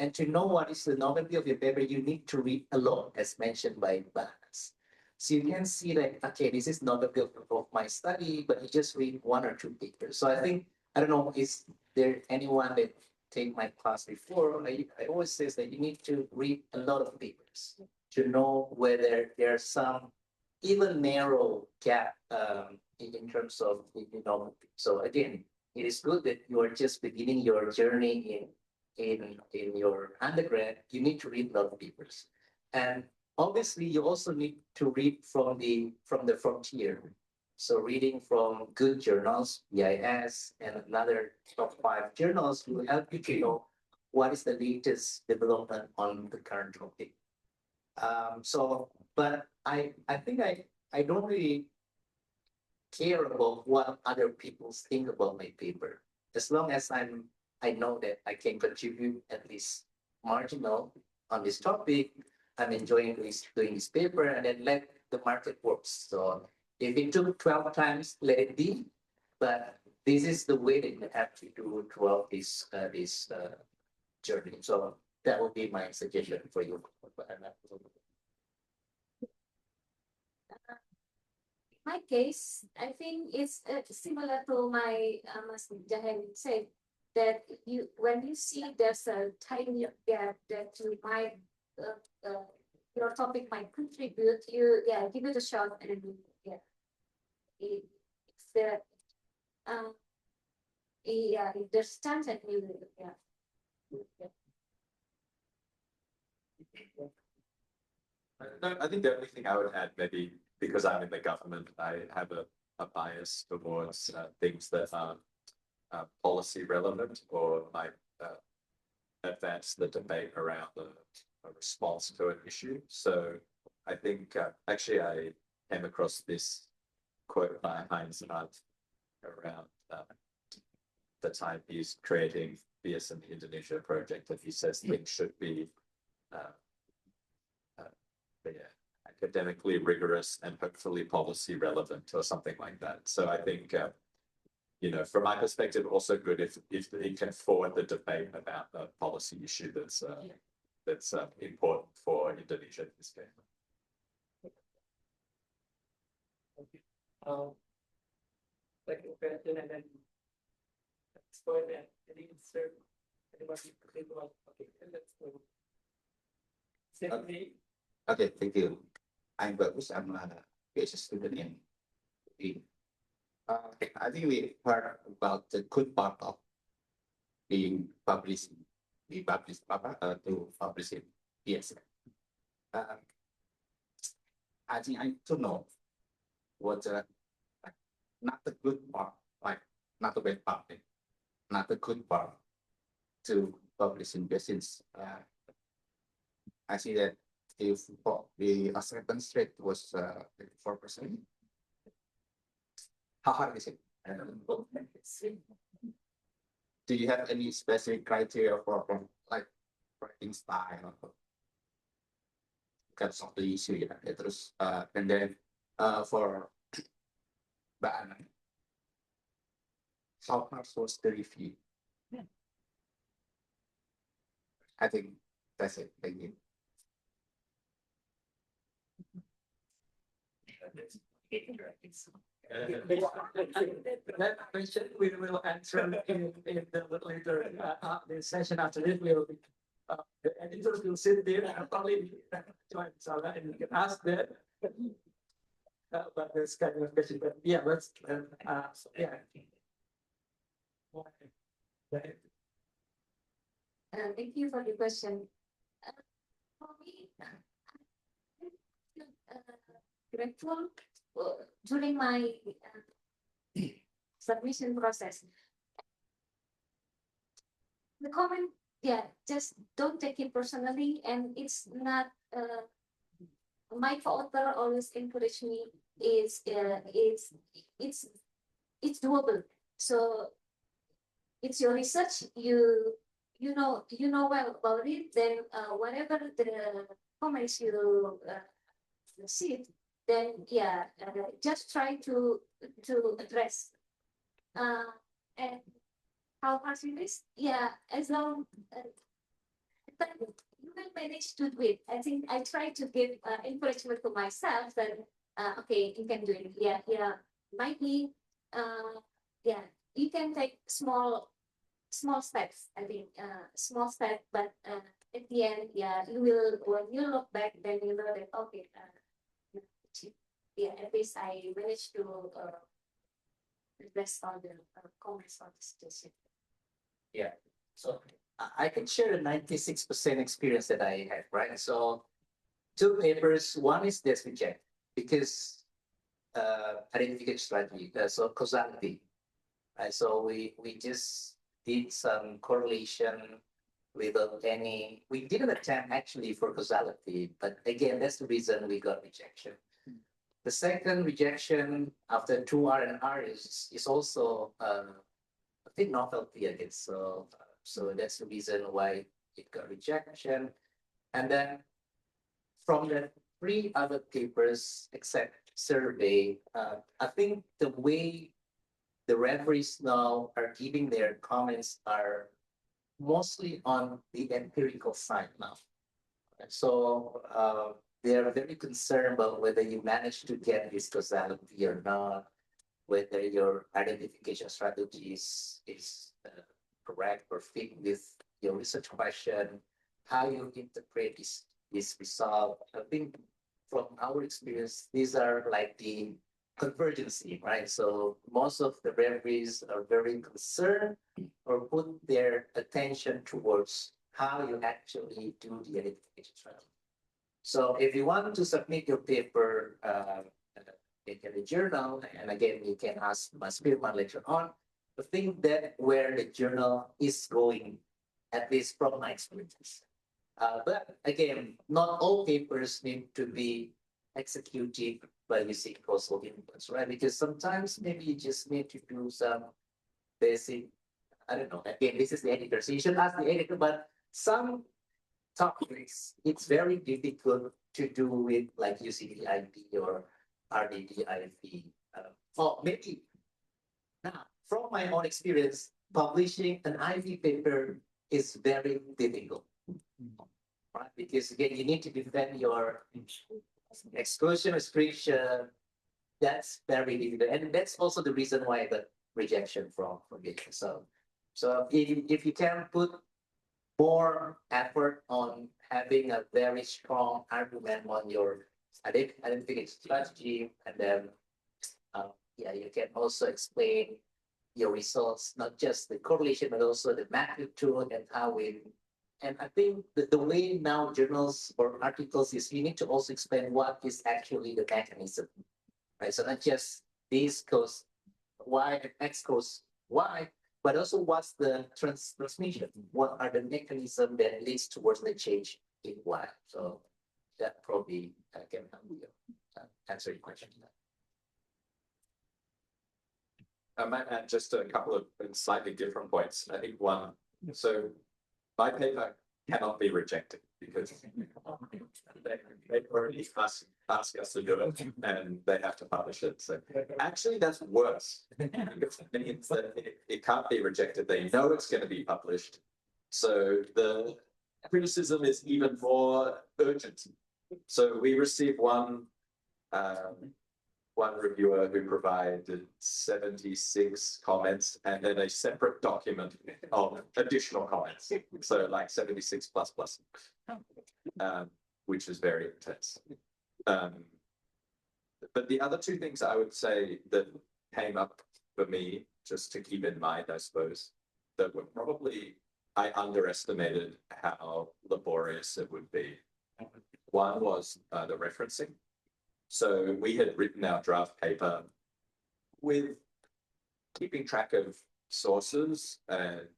And to know what is the novelty of your paper, you need to read a lot, as mentioned by Bas. So you can see that, okay, this is novelty of my study, but you just read one or two papers. So I think, I don't know, is there anyone that take my class before? I always say that you need to read a lot of papers to know whether there's some even narrow gap in terms of novelty. So again, it is good that you are just beginning your journey in your undergrad. You need to read a lot of papers, and obviously you also need to read from the frontier. So reading from good journals, BIES, and another top 5 journals will help you to know what is the latest development on the current topic. But I think I don't really care about what other people think about my paper. As long as I know that I can contribute at least marginal on this topic, I'm enjoying doing this paper, and then let the market work. So if it took 12 times, let it be. But this is the way that you have to do throughout this journey. So that would be my suggestion for you. My case, I think it's similar to my Mas Jahen said, that when you see there's a tiny gap that you might your topic might contribute, you give it a shot, and it's the if there's chance, and you No, I think the only thing I would add, maybe because I'm in the government, I have a bias towards things that are policy relevant or might advance the debate around a response to an issue. So I think actually I came across this quote by Heinz Nutt around the time he's creating BIES and the Indonesia Project, and he says things should be academically rigorous and hopefully policy relevant or something like that. So I think from my perspective, also good if it can forward the debate about the policy issue that's important for Indonesia in this case. Second question, and then let's go ahead and answer. Anybody? Okay, let's go. Secondly, Okay, thank you. I'm Bagus. I'm a PhD student in I think we heard about the good part of being published we publish to publish it. Yes. I think I don't know what not the good part, like not the bad part, not the good part to publish in business. I see that if the acceptance rate was 4%, how hard is it? Do you have any specific criteria for like writing style? Because of the issue, yeah. Terus, and then for Mbak Ana, how hard was the review? I think that's it. Thank you. That question we will answer in the later the session after this. Will the editors will sit there and probably join Salah and you can ask that. But this kind of question, but yeah, let's yeah. Thank you for the question. For me, grateful during my submission process. The comment, yeah, just don't take it personally, and it's not. My co-author always encouraged me it's doable. So it's your research. You know well about it. Then whatever the comments you receive, then yeah, just try to address. And how hard it is? Yeah, as long but you will manage to do it. I think I try to give encouragement to myself that okay, you can do it. Yeah, might be yeah, you can take small steps. I think small step, but at the end, yeah, you will when you look back, then you know that okay, yeah, at least I managed to address all the comments on this suggestion. Yeah, so I can share a 96% experience that I had, right? So 2 papers, one is this reject because identification strategy, so causality, right? So we just did some correlation without any, we didn't attempt actually for causality, but again, that's the reason we got rejection. The second rejection after 2 R&R is also a big novelty, I guess. So that's the reason why it got rejection. And then from the 3 other papers, except survey, I think the way the referees now are giving their comments are mostly on the empirical side now. So they are very concerned about whether you manage to get this causality or not, whether your identification strategy is correct or fit with your research question, how you interpret this result. I think from our experience, these are like the convergency, right? So most of the referees are very concerned or put their attention towards how you actually do the identification strategy. So if you want to submit your paper in the journal, and again, you can ask Mas Firman later on, I think that where the journal is going, at least from my experience. But again, not all papers need to be executed by using causal inputs, right? Because sometimes maybe you just need to do some basic, I don't know, again, this is the editor, so you should ask the editor, but some topics, it's very difficult to do with like using the IP or RDDIV. Or maybe now, from my own experience, publishing an IV paper is very difficult, right? Because again, you need to defend your exclusion restriction. That's very difficult, and that's also the reason why I got rejection from it. So if you can put more effort on having a very strong argument on your identification strategy, and then yeah, you can also explain your results, not just the correlation, but also the magnitude and how we And I think the way now journals or articles is you need to also explain what is actually the mechanism, right? So not just this cause Y and X cause Y, but also what's the transmission? What are the mechanism that leads towards the change in Y? So that probably can help you answer your question. I might add just a couple of slightly different points. I think one, so my paper cannot be rejected because they already ask us to do it and they have to publish it. So actually that's worse. Because it means that it can't be rejected. They know it's going to be published. So the criticism is even more urgent. So we received one reviewer who provided 76 comments and then a separate document of additional comments. So like 76 plus, which is very intense. But the other two things I would say that came up for me, just to keep in mind, I suppose, that were probably, I underestimated how laborious it would be. One was the referencing. So we had written our draft paper with keeping track of sources and,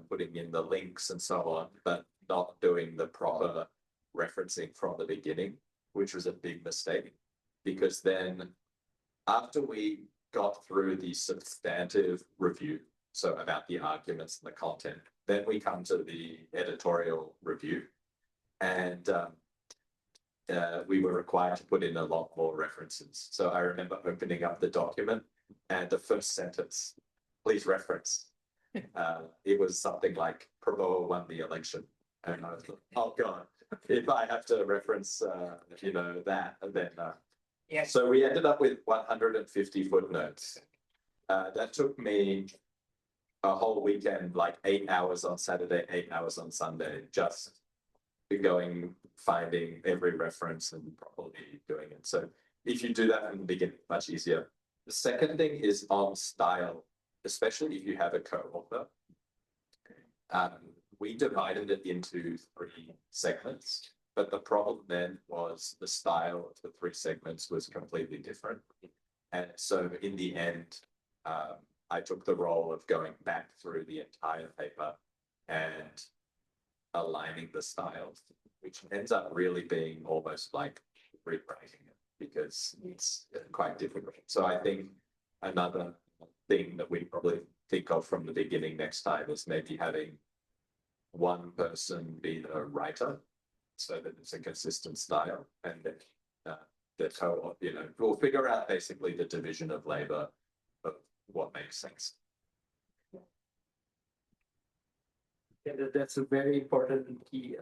putting in the links and so on, but not doing the proper referencing from the beginning, which was a big mistake. Because then after we got through the substantive review, so about the arguments and the content, then we come to the editorial review. And we were required to put in a lot more references. So I remember opening up the document and the first sentence, please reference. It was something like Prabowo won the election. And I was like, oh God, if I have to reference, that, then. Yes. So we ended up with 150 footnotes. That took me a whole weekend, like 8 hours on Saturday, 8 hours on Sunday, just finding every reference and properly doing it. So if you do that from the beginning, much easier. The second thing is on style, especially if you have a co-author. We divided it into 3 segments, but the problem then was the style of the 3 segments was completely different. And so in the end, I took the role of going back through the entire paper and aligning the styles, which ends up really being almost like rewriting it because it's quite difficult. So I think another thing that we probably think of from the beginning next time is maybe having one person be the writer so that it's a consistent style, and then the co-op, we'll figure out basically the division of labor of what makes sense. Yeah, that's a very important key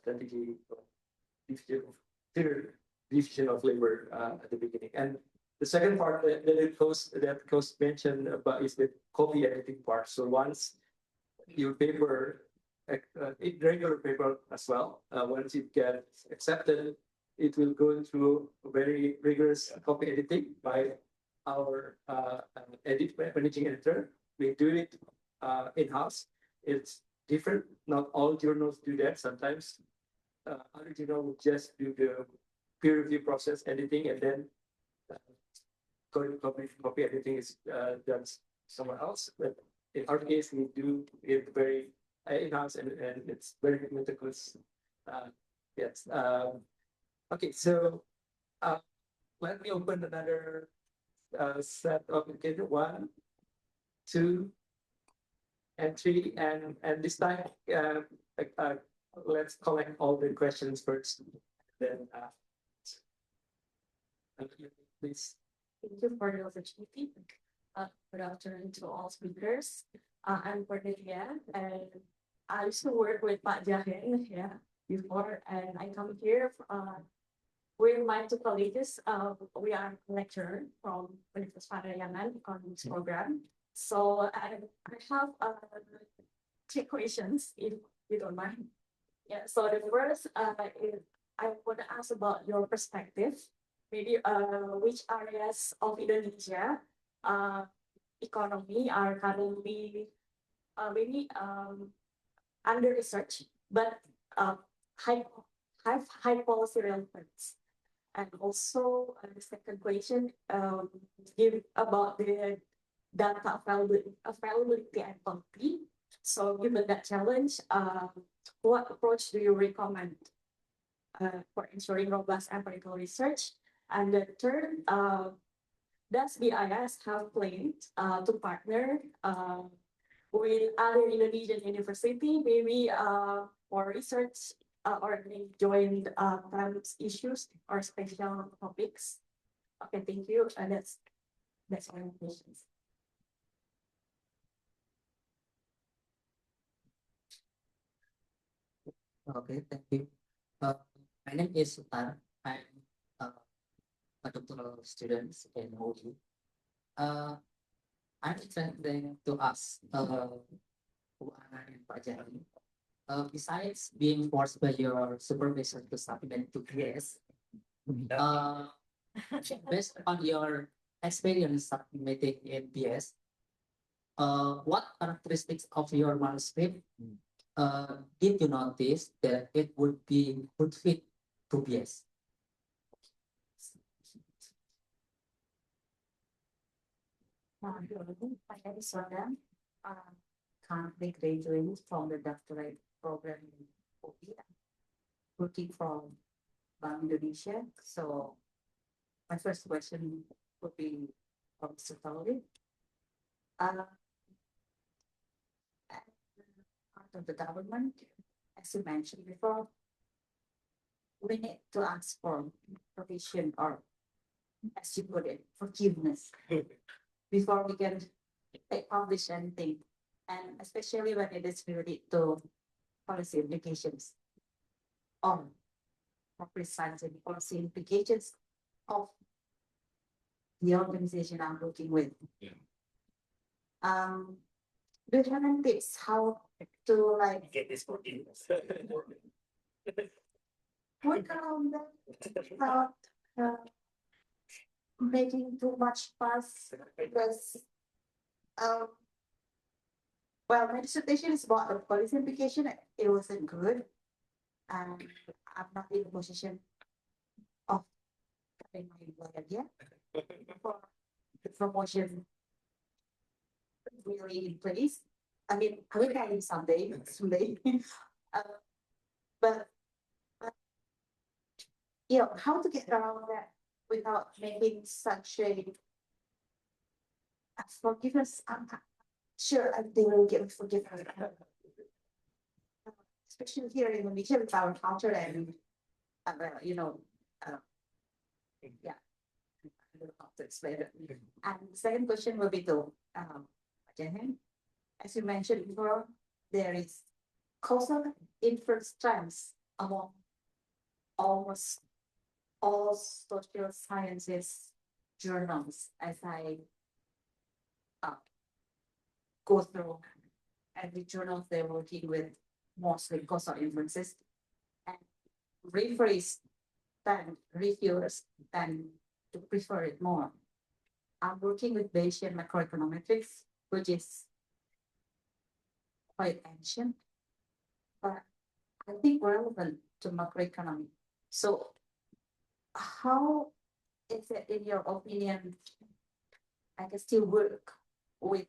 strategy division of labor at the beginning. And the second part that Coast mentioned about is the copy editing part. So once your paper, regular paper as well, once it gets accepted, it will go through very rigorous copy editing by our managing editor. We do it in-house. It's different. Not all journals do that. Sometimes other journals will just do the peer review process, editing, and then copy editing is done somewhere else. But in our case, we do it very in-house, and it's very meticulous. Yes. Okay, so let me open another set of indicators. 1, 2, and 3, and this time let's collect all the questions first. Then please. Thank you for the opportunity. Good afternoon to all speakers. I'm Cornelia, and I used to work with Pak Jahen before, and I come here with my 2 colleagues. We are lecturer from Universitas Parayangan Economics program. So I have 3 questions, if you don't mind. Yeah. So the first is I want to ask about your perspective. Maybe which areas of Indonesia economy are currently maybe under research, but high high policy relevance. And also the second question give about the data availability and quality. So given that challenge, what approach do you recommend for ensuring robust empirical research? And the third, does BIS have plans to partner with other Indonesian university, maybe for research or they join times issues or special topics? Okay, thank you. And that's all my questions. Okay, thank you. My name is Sultan. I'm a doctoral student in OU. I'm intending to ask who and Pak Jahen, besides being forced by your supervisor to supplement to BIES, based on your experience submitting in BIES, what characteristics of your manuscript did you notice that it would be good fit to BIES? My name is Sodan. Currently graduating from the doctorate program in OB, working from Bank Indonesia. So my first question would be from Mr. Thawley. Part of the government, as you mentioned before, we need to ask for provision or, as you put it, forgiveness before we can publish anything, and especially when it is related to policy implications or more precisely policy implications of the organization I'm working with. Yeah. Do you have any tips how to like Get this forgiveness. work around that without making too much fuss? Because well, my dissertation is about the policy implication. It wasn't good, and I'm not in a position of having my lawyer yet for the promotion really in place. I mean, I will have it someday, but you know how to get around that without making such a forgiveness. I'm not sure they will give forgiveness, especially here in Indonesia with our culture and you know, yeah. I don't know how to explain it. And the second question will be to Jahen. As you mentioned before, there is causal inference trends among almost all social sciences journals as I go through every journal they're working with mostly causal inferences, and referees than reviewers tend to prefer it more. I'm working with Bayesian macroeconometrics, which is quite ancient, but I think relevant to macroeconomy. So how is it, in your opinion, I can still work with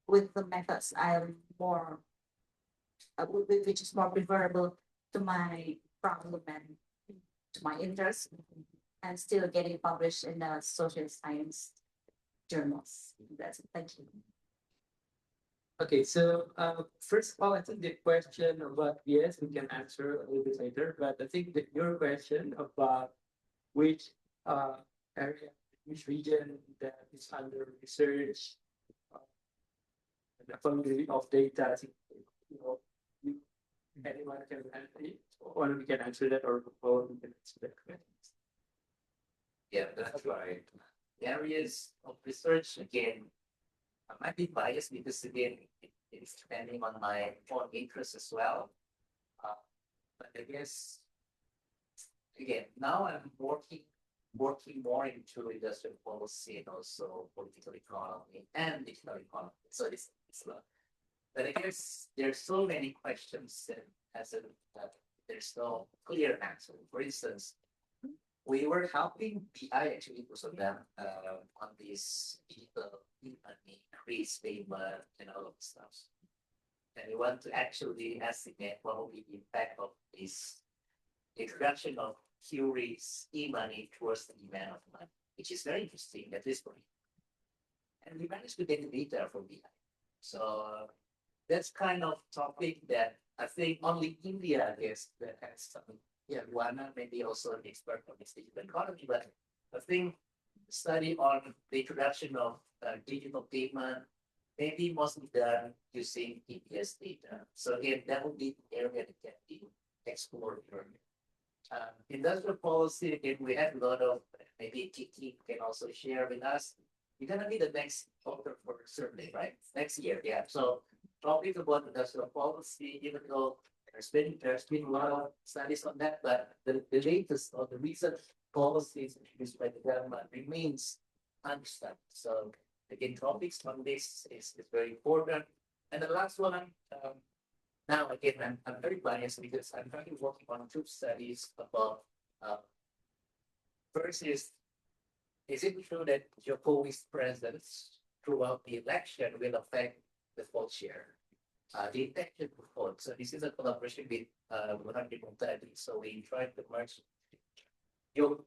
the methods I'm more, which is more preferable to my problem and to my interest, and still getting published in the social science journals? That's it. Thank you. Okay, so first of all, I think the question about yes, we can answer a little bit later, but I think that your question about which area, which region that is under research, the availability of data, I think, you know, anyone can answer it, or we can answer that, or both we can answer that question. Yeah, that's right. Areas of research, again, I might be biased because again, it's depending on my own interests as well. But I guess, again, now I'm working more into industrial policy and also political economy and digital economy. So it's But I guess there's so many questions that there's no clear answer. For instance, we were helping BI actually most of them on this digital money, increase payment and all of the stuff. And we want to actually estimate what will be the impact of this introduction of QRIS e-money towards the demand of money, which is very interesting at this point. And we managed to get the data from BI. So that's kind of topic that I think only India, I guess, that has some. Yeah, Luana maybe also an expert on this digital economy, but I think study on the introduction of digital payment maybe mostly done using EPS data. So again, that would be the area that can be explored further. Industrial policy, again, we have a lot of, maybe Kiki can also share with us. You're gonna be the next author for the survey, right? Next year, yeah. So topic about industrial policy, even though there's been a lot of studies on that, but the latest or the recent policies introduced by the government remains unstudied. So again, topics on this is very important. And the last one, now again, I'm very biased because I'm currently working on two studies about first is it true that Jokowi's presence throughout the election will affect the vote share? The intention to vote. So this is a collaboration with 130. So we tried to merge your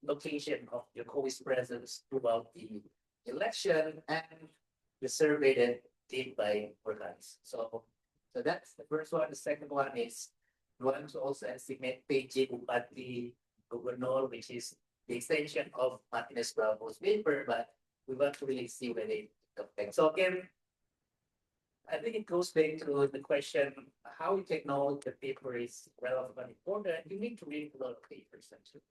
location of Jokowi's presence throughout the election and the survey that did by organized. So that's the first one. The second one is we want to also estimate PJ Bupati Gubernur, which is the extension of Martinez Bravo's paper, but we want to really see where they affect. So again, I think it goes back to the question, how you can know the paper is relevant and important. You need to read a lot of papers actually.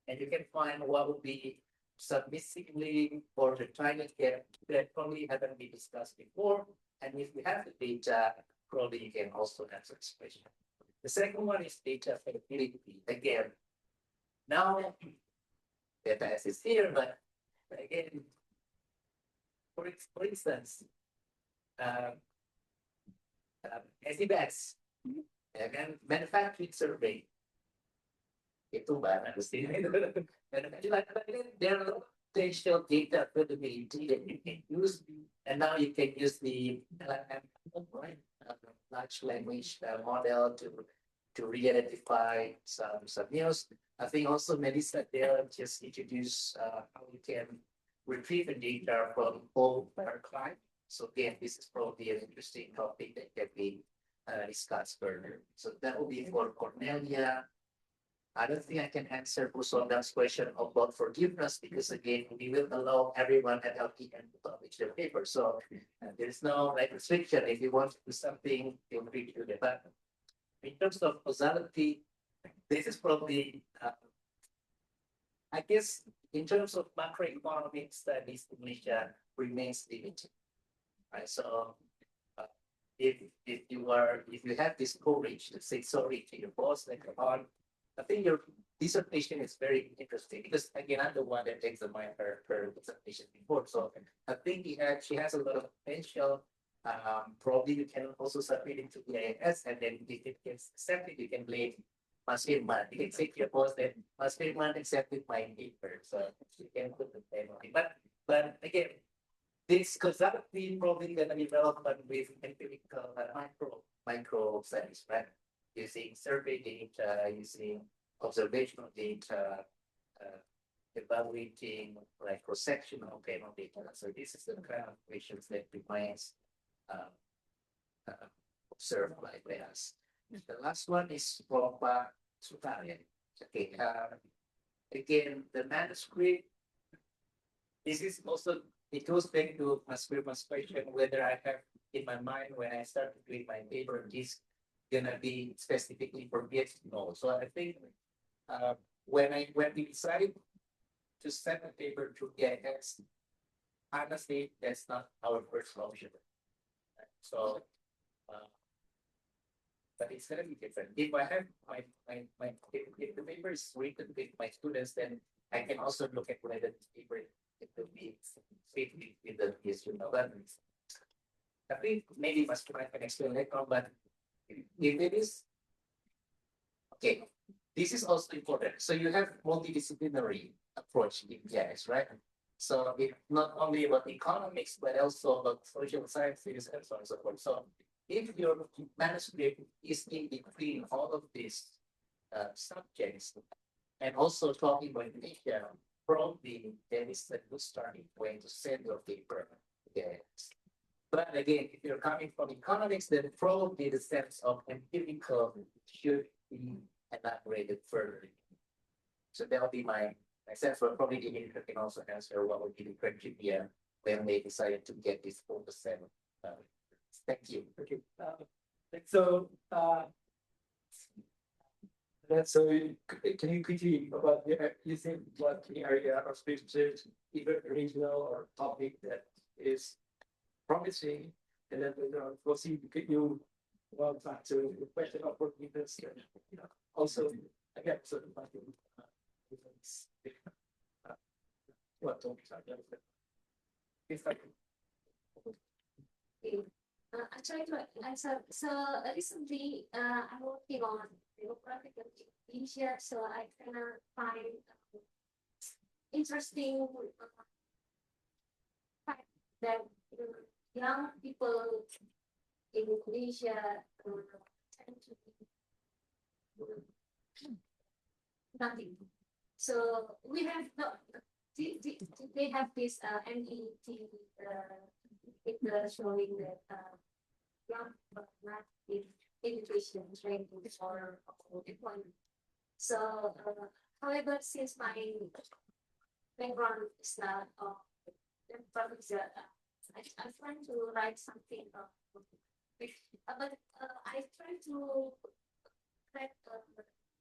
And you can find what would be some missing link or the tiny gap that probably haven't been discussed before. And if you have the data, probably you can also answer this question. The second one is data availability. Again, now data is here, but again, for instance, SDBS, again, manufacturing survey. Itu barang mesti. There are potential data availability that you can use, and now you can use the LPEM, right? Large language model to re-identify some news. I think also Melissa there just introduced how you can retrieve the data from all per client. So again, this is probably an interesting topic that can be discussed further. So that will be for Cornelia. I don't think I can answer Pusonda's question about forgiveness because again, we will allow everyone at LPEM to publish their paper. So there's no restriction. If you want to do something, feel free to do that. But in terms of causality, this is probably, I guess, in terms of macroeconomic studies, Indonesia remains limited. Right? So if you have this courage to say sorry to your boss later on, I think your dissertation is very interesting because again, I'm the one that examined her dissertation before. So I think she has a lot of potential. Probably you can also submit it to BIES, and then if it gets accepted, you can blame Mas Firman. You can say to your boss that Mas Firman accepted my paper. So you can put the blame on it. But again, this causality probably gonna be relevant with empirical micro studies, right? Using survey data, using observational data, evaluating like cross-sectional payment data. So this is the kind of questions that remains observed by us. The last one is from Sutarian. Okay, again, the manuscript. This is also, it goes back to Mas question whether I have in my mind when I started doing my paper, this gonna be specifically for BIES? No. So I think when we decided to send a paper to BIES, honestly, that's not our first option. So, but it's gonna be different. If I have if the paper is written with my students, then I can also look at whether the paper it will be fit with the BIES. But I think maybe Mas Firman can explain later on, but if it is, okay, this is also important. So you have multidisciplinary approach in BIES, right? So it's not only about economics, but also about social sciences and so on and so forth. So if your manuscript is in between all of these subjects and also talking about Indonesia, probably there is a good starting point to send your paper. Yes. But again, if you're coming from economics, then probably the sense of empirical should be elaborated further. So that'll be my sense. But probably the editor can also answer what would be the criteria when they decided to get this 4%. Thank you. Okay. So, can you quickly about you think what the area or specific, either regional or topic that is promising, and then we'll see you well back to the question of workers, also again certain what topics are there? If I I try to answer. So recently, I'm working on demographic Indonesia, so I kind of find interesting fact that young people in Indonesia tend to be nothing. So we have they have this NET showing that young but not in education training or employment. So however, since my background is not I'm trying to write something but I try to write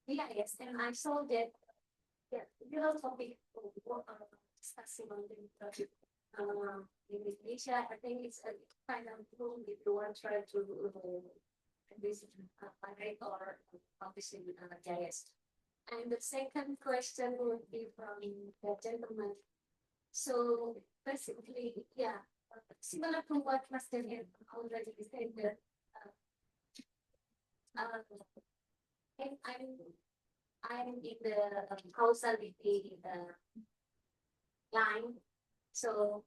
BIS and I saw that topic discussing on the in Indonesia. I think it's a kind of room if you want to try to visit or publish in BIS. And the second question would be from the gentleman. So basically, yeah, similar to what Mas Jahen already said, that and I'm in the causality line. So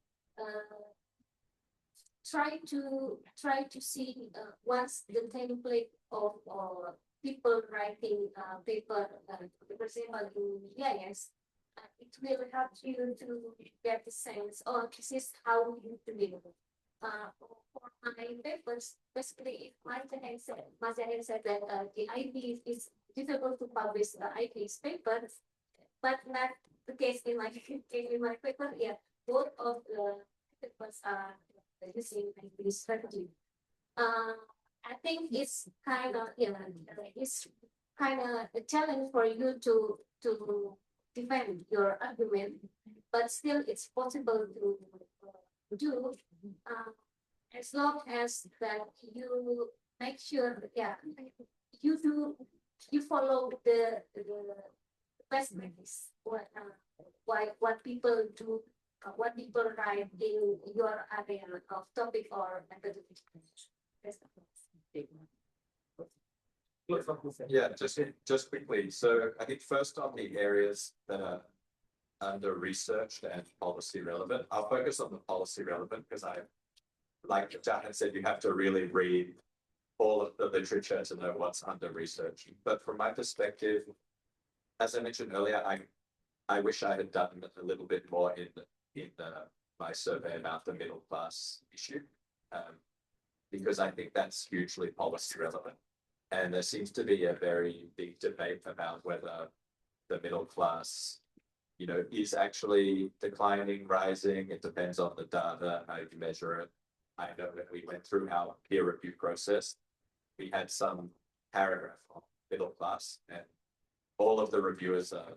try to see once the template of people writing paper, for example, in BIS, it will help you to get the sense, oh, this is how we need to live. For my papers, basically, if Mas Jahen said that the IB is difficult to publish the IB's papers, but not the case in my paper. Yeah, both of the papers are using IB strategy. I think it's kind of it's kind of a challenge for you to defend your argument, but still it's possible to do as long as that you make sure you follow the best practice what people do, what people write in your area of topic or academic. Yeah, just quickly. So I think first on the areas that are under researched and policy relevant, I'll focus on the policy relevant because like Jahen said, you have to really read all of the literature to know what's under research. But from my perspective, as I mentioned earlier, I wish I had done a little bit more in my survey about the middle class issue, because I think that's hugely policy relevant. And there seems to be a very big debate about whether the middle class, is actually declining, rising. It depends on the data, how you measure it. I know that we went through our peer review process. We had some paragraph on middle class, and all of the reviewers are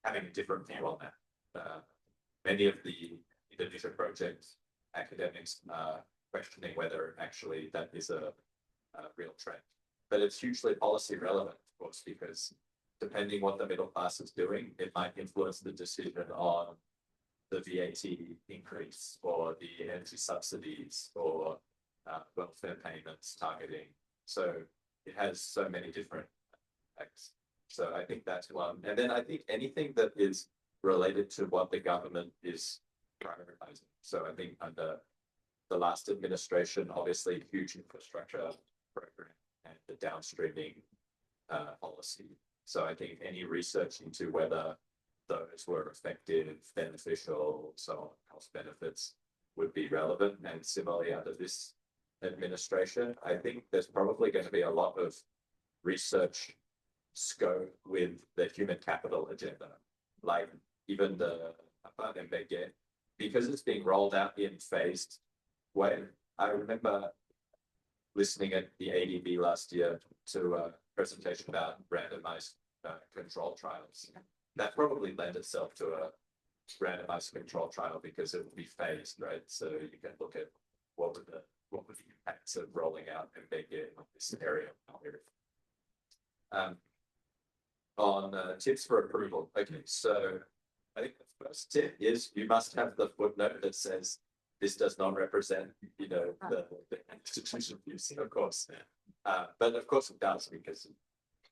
having a different view on that. Many of the Indonesia Project academics are questioning whether actually that is a real trend. But it's hugely policy relevant, of course, because depending what the middle class is doing, it might influence the decision on the VAT increase or the energy subsidies or welfare payments targeting. So it has so many different aspects. So I think that's one. And then I think anything that is related to what the government is prioritizing. So I think under the last administration, obviously huge infrastructure program and the downstreaming policy. So I think any research into whether those were effective, beneficial, so on, cost benefits would be relevant. And similarly under this administration, I think there's probably going to be a lot of research scope with the human capital agenda, like even the MPKP, because it's being rolled out in phased way. I remember listening at the ADB last year to a presentation about randomized control trials. That probably lend itself to a randomized control trial because it will be phased, right? So you can look at what were the impacts of rolling out MPKP in this area. On tips for approval. Okay, so I think the first tip is you must have the footnote that says this does not represent, you know, the institution views, of course. But of course it does because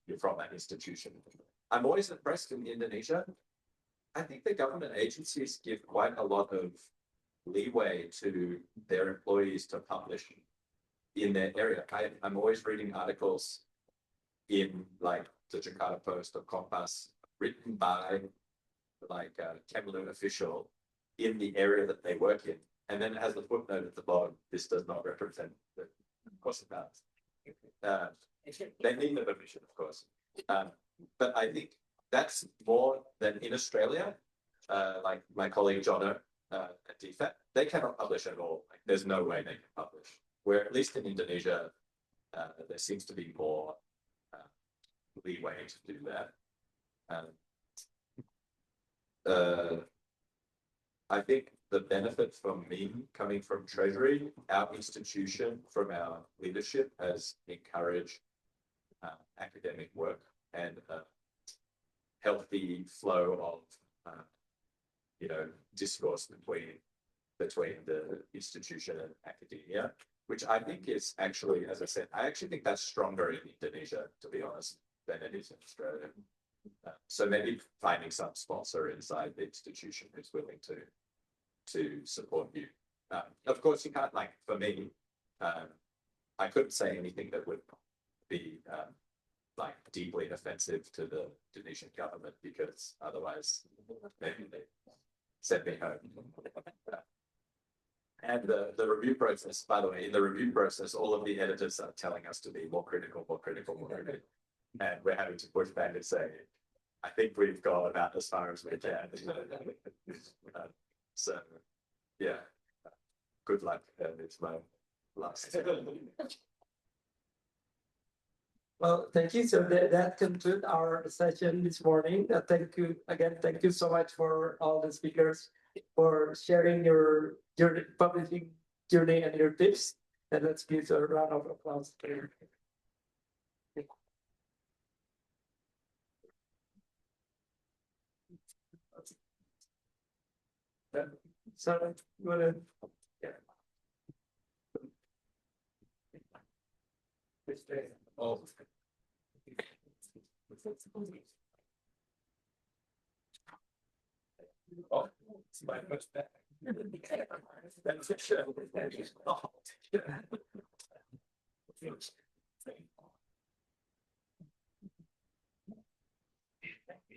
you're from that institution. I'm always impressed in Indonesia. I think the government agencies give quite a lot of leeway to their employees to publish in their area. I'm always reading articles in like the Jakarta Post or Kompas written by like a Kemlu official in the area that they work in. And then it has the footnote at the bottom, this does not represent, of course it does. They need the permission, of course. But I think that's more than in Australia. Like my colleague Jono at DFAT, they cannot publish at all. Like, there's no way they can publish. Where at least in Indonesia, there seems to be more leeway to do that. I think the benefit from me coming from Treasury, our institution, from our leadership has encouraged academic work and a healthy flow of, you know, discourse between the institution and academia, which I think is actually, as I said, I actually think that's stronger in Indonesia, to be honest, than it is in Australia. So maybe finding some sponsor inside the institution who's willing to support you. Of course, you can't, like, for me, I couldn't say anything that would be like deeply offensive to the Indonesian government because otherwise maybe they send me home. And the review process, by the way, in the review process, all of the editors are telling us to be more critical. And we're having to push back and say, I think we've got about as far as we can. So, yeah, good luck. And it's my last. Well, thank you. So that concludes our session this morning. Thank you again. Thank you so much for all the speakers for sharing your publishing journey and your tips. And let's give a round of applause. So you wanna, yeah. Oh. Oh, it's my first back. That's a show. Oh,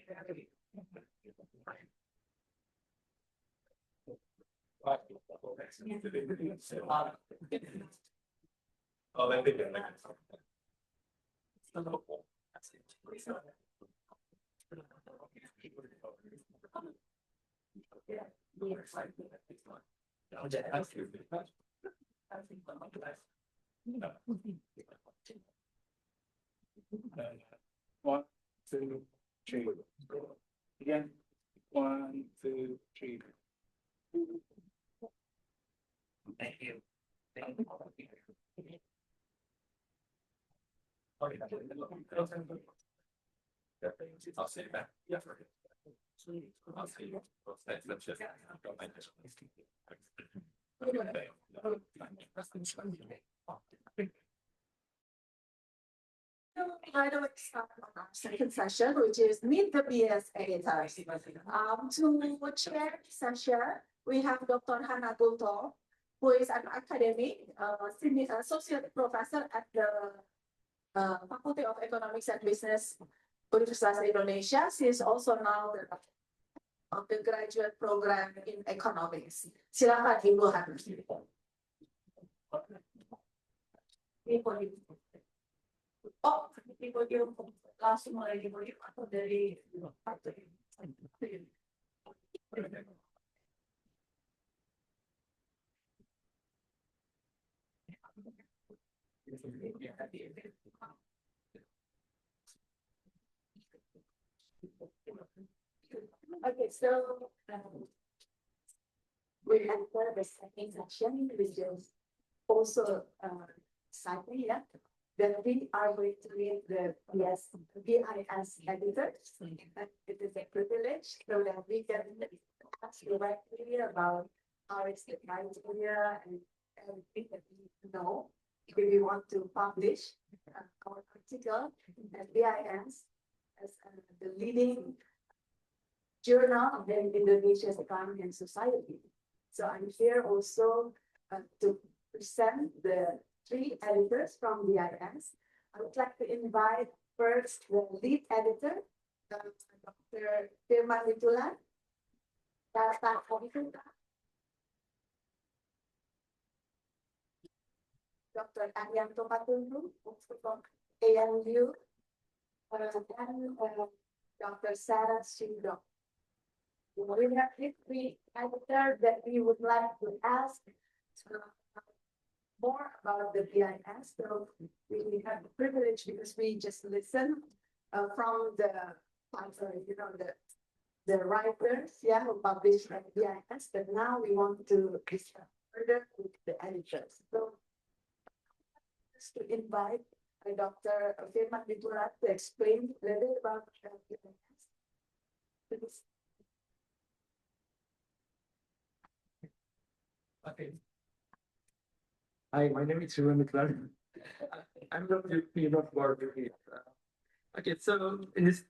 that big. One, two, three. Again. 1, 2, 3. Thank you. I'll say it back. Yeah. Right away, start on our second session, which is Meet the BS Editors. To chair the session, we have Dr. Hana Gulto, who is an academic, senior associate professor at the Faculty of Economics and Business, Universitas Indonesia. She is also now the of the graduate program in economics. Silakan Ibu Hana. Oh, Ibu langsung mulai Ibu atau dari Okay, so we enter the second session, which is also exciting, yeah, that we are going to meet the BIS editors. And it is a privilege so that we can ask directly about how is the criteria and everything that we know if we want to publish our article at BIS as the leading journal of the Indonesia's economy and society. So I'm here also to present the three editors from BIS. I would like to invite first the lead editor, Dr. Firman Witoelar. Dr. Arianto Patunru from ANU, and Dr. Sarah Shindo. We have three editors that we would like to ask more about the BIS. So we have the privilege because we just listen from the, the writers, yeah, who published at BIS, but now we want to discuss further with the editors. So just to invite Dr. Firman Witoelar to explain a little bit about the BIS. Please. Okay. Hi, my name is Firman Witoelar. I'm not bored with it. Okay, so in this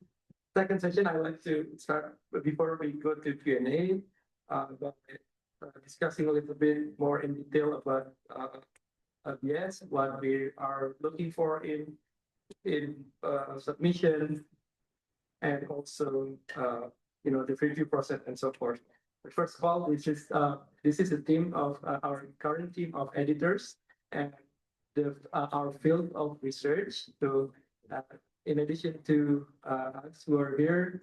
second session, I would like to start before we go to Q&A by discussing a little bit more in detail about BIS, what we are looking for in submission, and also the review process and so forth. But first of all, this is a team of our current team of editors and our field of research. So in addition to us who are here,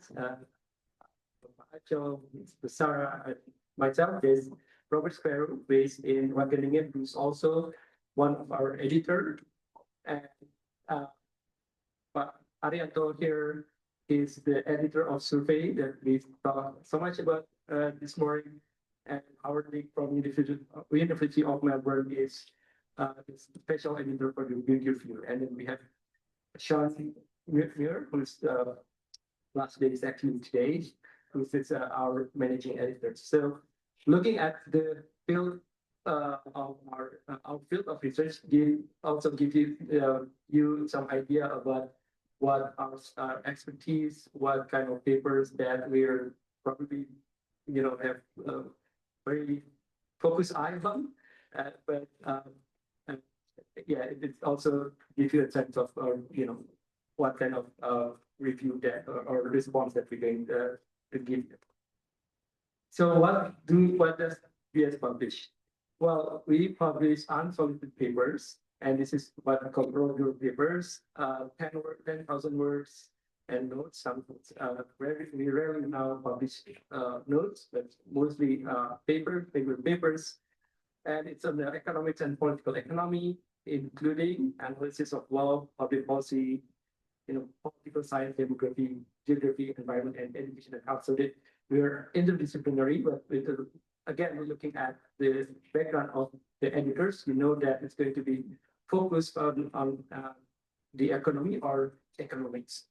Sarah, and myself, is Robert Sparrow, based in Wageningen, who's also one of our editors. And but Arianto here is the editor of survey that we've talked so much about this morning. And our colleague from University of Melbourne is the special editor for the review. And then we have Sean Muir, whose last day is actually today, who is our managing editor. So looking at the field of our field of research also give you some idea about what our expertise, what kind of papers that we're probably have very focused eye on, but yeah, it also gives you a sense of what kind of review that or response that we're going to give. So what does BIS publish? Well, we publish unsolicited papers, and this is what we call review papers, 10,000 words and notes. Some we rarely now publish notes, but mostly papers. And it's on the economics and political economy, including analysis of law, public policy, political science, demography, geography, environment, and education and health. So that we're interdisciplinary, but again, we're looking at the background of the editors. We know that it's going to be focused on the economy or economics,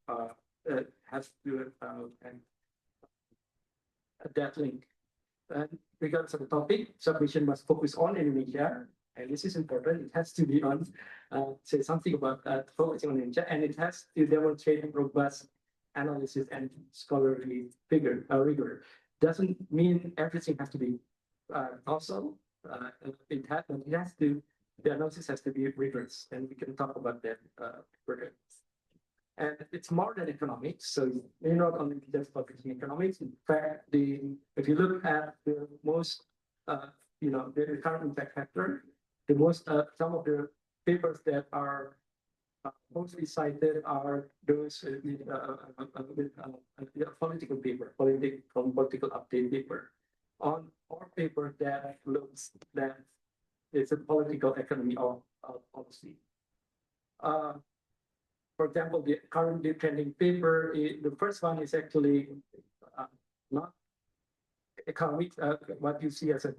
has to do and that link. And regardless of the topic, submission must focus on Indonesia, and this is important. It has to be on, say something about focusing on Indonesia, and it has to demonstrate robust analysis and scholarly rigor. Doesn't mean everything has to be also. It has to. The analysis has to be rigorous, and we can talk about that further. And it's more than economics, so you're not only just focusing economics. In fact, if you look at the most, the current impact factor, the most some of the papers that are mostly cited are those with political paper, political update paper, on or paper that looks that it's a political economy of policy. For example, the currently trending paper, the first one is actually not economics. What you see as a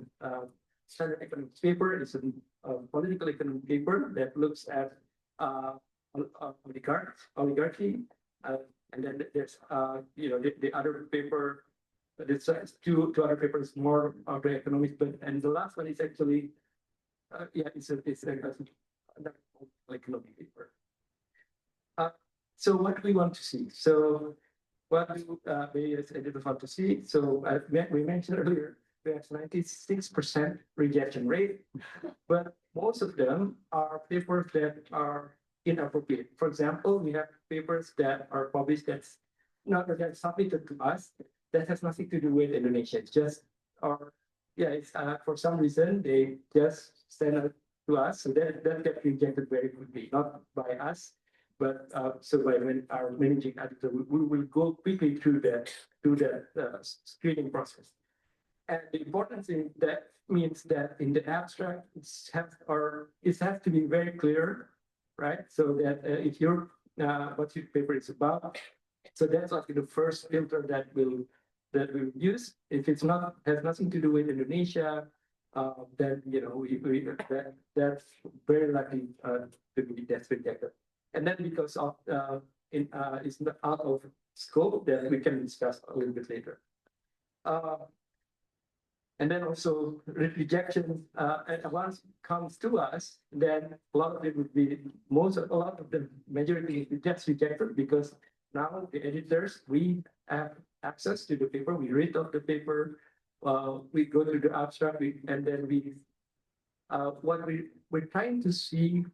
standard economics paper is a political economic paper that looks at oligarchy, and then there's the other paper. There's two other papers more of the economics, and the last one is actually it's an economic paper. So what do we want to see? So what do BIES editors want to see? So we mentioned earlier, we have 96% rejection rate, but most of them are papers that are inappropriate. For example, we have papers that are published that's submitted to us that has nothing to do with Indonesia. It's just it's for some reason they just send it to us, so that gets rejected very quickly, not by us, but so by our managing editor, we will go quickly through that screening process. And the important thing that means that in the abstract it has to be very clear, right? So that if you're what your paper is about, so that's like the first filter that we'll use. If it's not has nothing to do with Indonesia, then that's very likely to be rejected. And then because of it's not out of scope, that we can discuss a little bit later. And then also rejection, and once it comes to us, then a lot of it would be a lot of the majority gets rejected because now the editors, we have access to the paper, we read of the paper, we go to the abstract, and then what we're trying to see,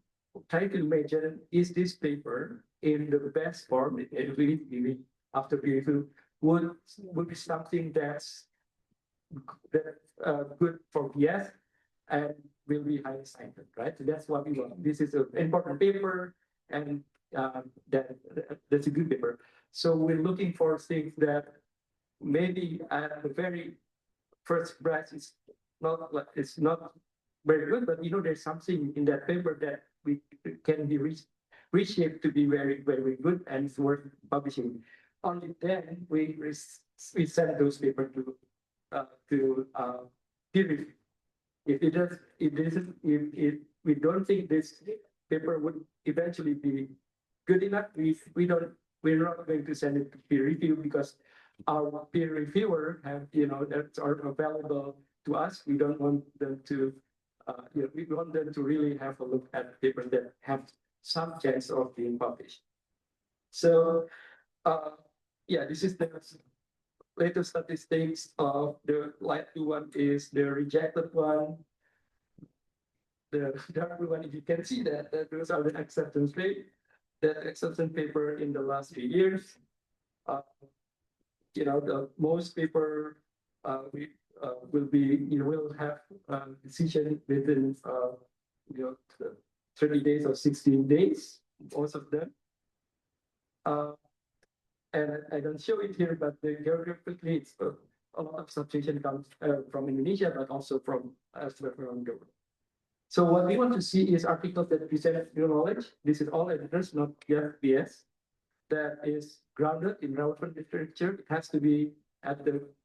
try to imagine, is this paper in the best form, after peer review, would be something that's good for BIES and will be highly cited, right? So that's what we want. This is an important paper, and that's a good paper. So we're looking for things that maybe at the very first glance it's not very good, but there's something in that paper that we can be reshaped to be very, very good and it's worth publishing. Only then we send those papers to peer review. If we don't think this paper would eventually be good enough, we're not going to send it to peer review because our peer reviewer that are available to us. We don't want them to we want them to really have a look at papers that have some chance of being published. So this is the latest statistics of the light blue one is the rejected one. The dark blue one, if you can see that those are the acceptance rate. The acceptance paper in the last 3 years. The most paper will have decision within 30 days or 16 days, most of them. And I don't show it here, but geographically, it's a lot of substitution comes from Indonesia, but also from elsewhere around the world. So what we want to see is articles that present new knowledge. This is all editors, not just BIES. That is grounded in relevant literature. It has to be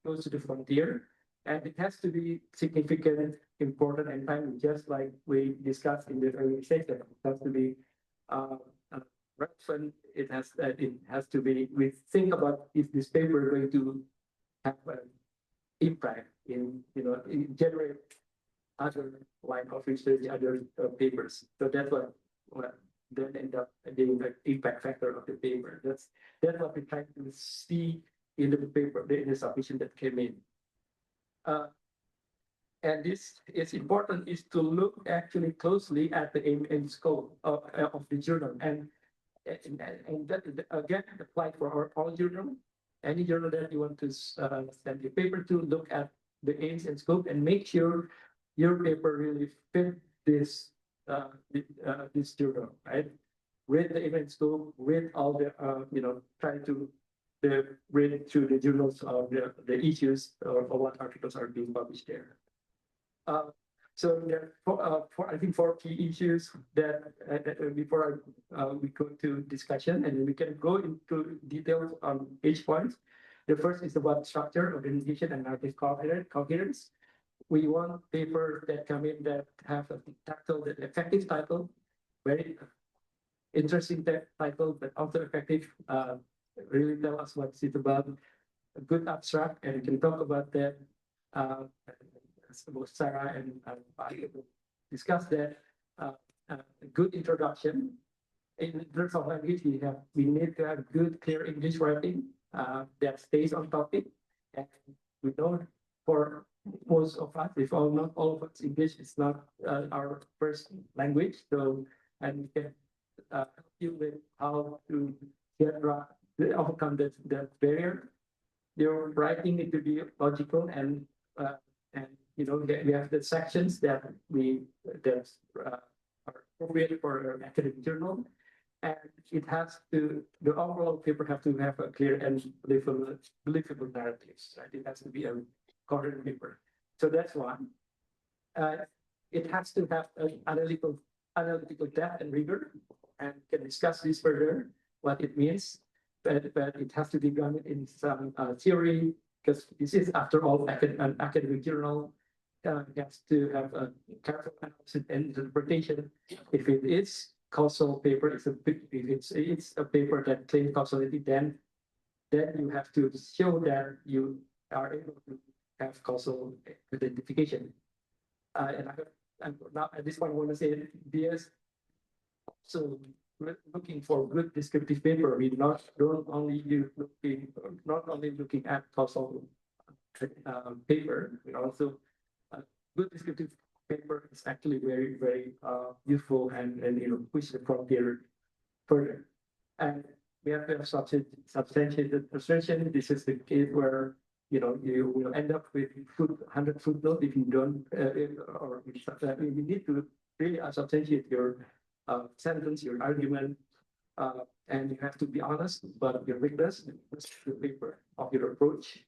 close to the frontier, and it has to be significant, important, and timely, just like we discussed in the earlier session. It has to be relevant. It has to be. We think about, is this paper going to have impact in, in generate other line of research, other papers. So that's what then end up being the impact factor of the paper. That's what we try to see in the paper, in the submission that came in. And this is important is to look actually closely at the aim and scope of the journal. And that again applied for all journal. Any journal that you want to send your paper to, look at the aims and scope and make sure your paper really fit this this journal, right? Read the aim and scope, read all the try to read through the journals of the issues or what articles are being published there. So there are I think 4 key issues that before we go to discussion, and we can go into details on each point. The first is about structure, organization, and narrative coherence. We want papers that come in that have a title, that effective title, very interesting title, but also effective. Really tell us what's it about. A good abstract, and we can talk about that. Both Sarah and I discussed that. A good introduction. In terms of language, we need to have good, clear English writing that stays on topic. And we know for most of us, if not all of us, English is not our first language. So, and we can help you with how to overcome that barrier. Your writing need to be logical and we have the sections that are appropriate for an academic journal, and the overall paper have to have a clear and believable narratives. Right? It has to be a coherent paper. So that's one. It has to have an analytical depth and rigor, and can discuss this further what it means. But it has to be grounded in some theory, because this is, after all, an academic journal. It has to have a careful analysis and interpretation. If it is causal paper, if it's a paper that claims causality, then you have to show that you are able to have causal identification. And I'm now at this point I want to say that BIES also looking for good descriptive paper. We don't only looking at causal paper. We also good descriptive paper is actually very, very useful and push the frontier further. And we have to have substantiated assertion. This is the case where you will end up with 100 footnotes if you don't, you need to really substantiate your sentence, your argument, and you have to be honest about your rigorous the paper of your approach.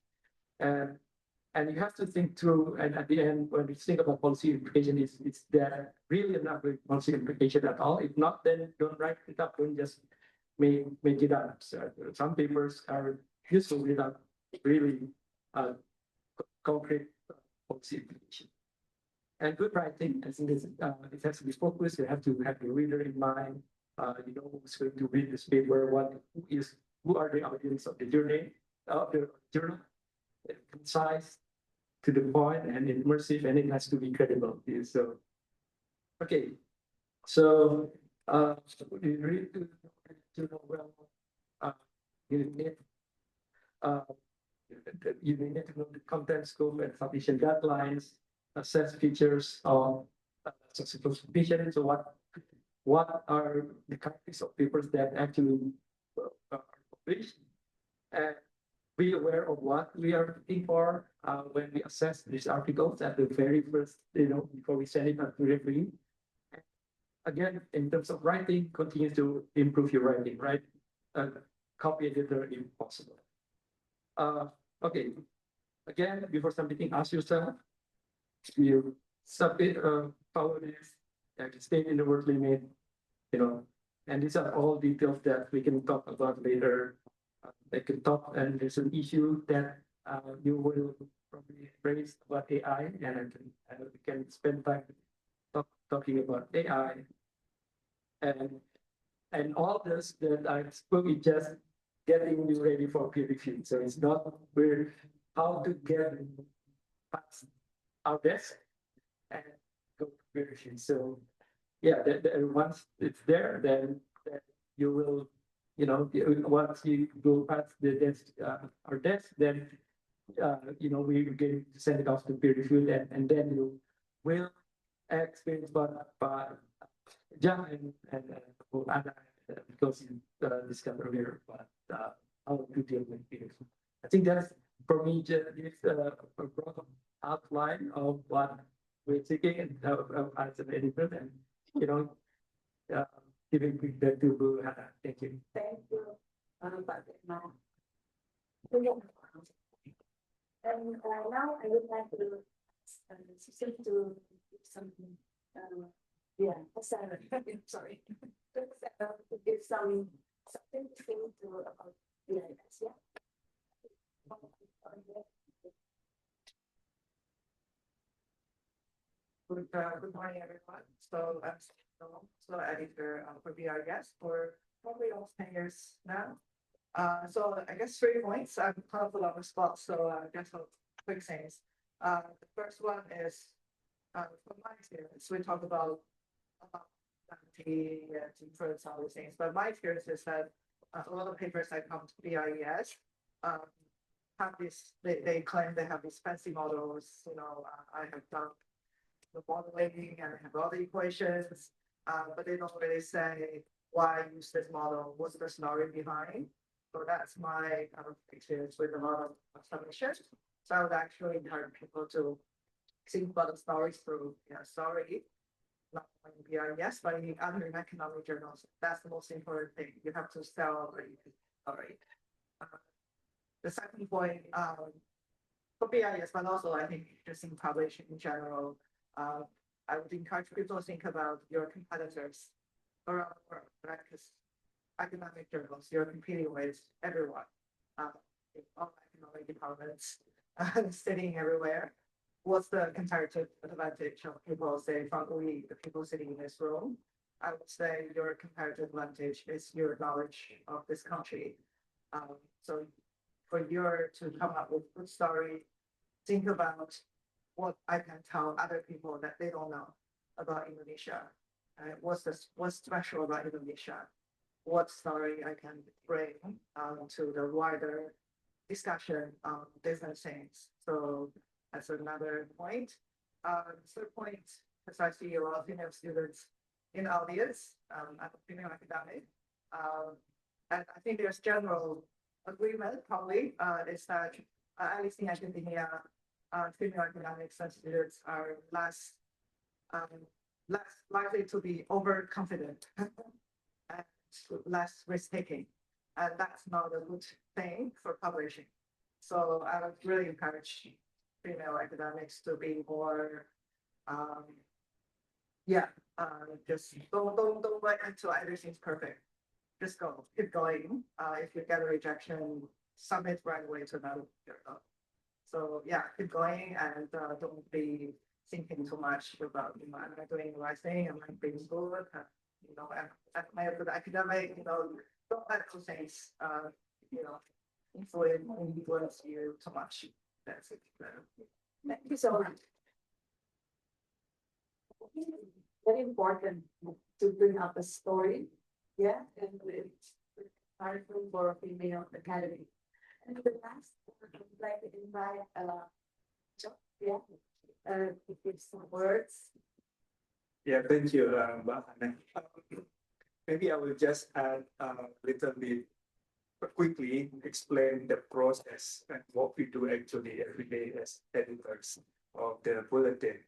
And you have to think through, and at the end, when you think about policy implication, is there really enough policy implication at all? If not, then don't write it up, don't just make it up. So some papers are useful without really concrete policy implication. And good writing, I think it has to be focused. You have to have the reader in mind. You know who's going to read this paper, who are the audience of the journal, concise, to the point, and immersive, and it has to be credible. So, okay, so you read to know well. You need to know the content, scope, and submission guidelines. Assess features of successful submission. So what are the kinds of papers that actually are published, and be aware of what we are looking for when we assess these articles at the very first, before we send it out to review. Again, in terms of writing, continue to improve your writing, right? Copy editor if possible. Okay. Again, before submitting, ask yourself, you submit power this, stay in the word limit, and these are all details that we can talk about later. They can talk, and there's an issue that you will probably raise about AI, and we can spend time talking about AI, and all this that I spoke is just getting you ready for peer review. So it's not how to get pass our desk and go to peer review. So yeah, once it's there, then you will, once you go past the desk, our desk, then we get to send it off to peer review, and then you will experience by Jahen and Anna, because you discussed earlier about how to deal with peers. I think that's for me just a broad outline of what we're taking and as an editor, and giving feedback to Hannah. Thank you. Thank you. And now I would like to Susan to give some sorry to give something to say to about BIES, yeah. Good morning, everyone. So I'm so editor for BIES for probably almost 10 years now. So I guess 3 points. I'm kind of a lot of spots, so just some quick things. The first one is from my experience, we talk about the different other things, but my experience is that a lot of papers that come to BIES have this. They claim they have these fancy models. I have done the modeling and I have all the equations, but they don't really say why use this model. What's the story behind? So that's my experience with a lot of submissions. So I would actually encourage people to think about the stories through story, not only BIES, but in other economic journals. That's the most important thing. You have to sell the story. The second point for BIES, but also I think just in publishing in general, I would encourage people to think about your competitors around the world, right? Because academic journals, you're competing with everyone, in all economic departments, sitting everywhere. What's the comparative advantage of people, say, probably the people sitting in this room? I would say your comparative advantage is your knowledge of this country. So for you to come up with a good story, think about what I can tell other people that they don't know about Indonesia. What's special about Indonesia? What story I can bring to the wider discussion on different things. So that's another point. Third point, because I see a lot of female students in the audience, I'm a female academic, and I think there's general agreement probably is that at least in academia, female academics and students are less likely to be overconfident and less risk-taking, and that's not a good thing for publishing. So I would really encourage female academics to be more, just don't wait until everything's perfect. Just keep going. If you get a rejection, submit right away to another journal. So yeah, keep going and don't be thinking too much about, am I doing the right thing? Am I being good? Am I a good academic? Don't let those things, influence you too much. That's it. Thank you so much. Very important to bring up a story, yeah, and it's powerful for female academy. And the last, I would like to invite Joe, to give some words. Yeah, thank you, Mbak Hannah. Maybe I will just add a little bit quickly explain the process and what we do actually every day as editors of the bulletin.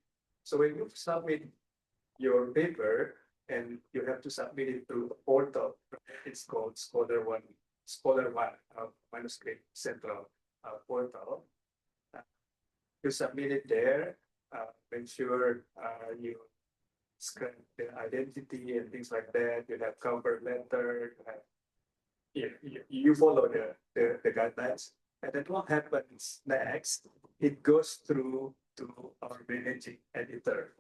So when you submit your paper and you have to submit it through a portal, it's called Scholar One Manuscript Central portal. You submit it there, make sure you scan the identity and things like that. You have cover letter, you follow the guidelines. And then what happens next? It goes through to our managing editor,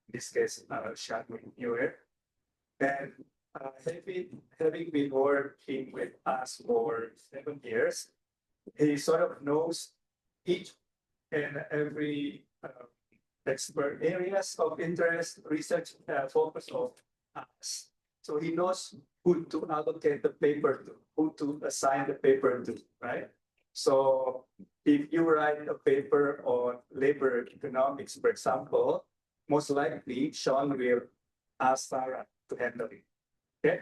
in this case, Shadwin Newer. And having been working with us for 7 years, he sort of knows each and every expert areas of interest, research focus of us. So he knows who to allocate the paper to, who to assign the paper to, right? So if you write a paper on labor economics, for example, most likely Sean will ask Sarah to handle it. Okay.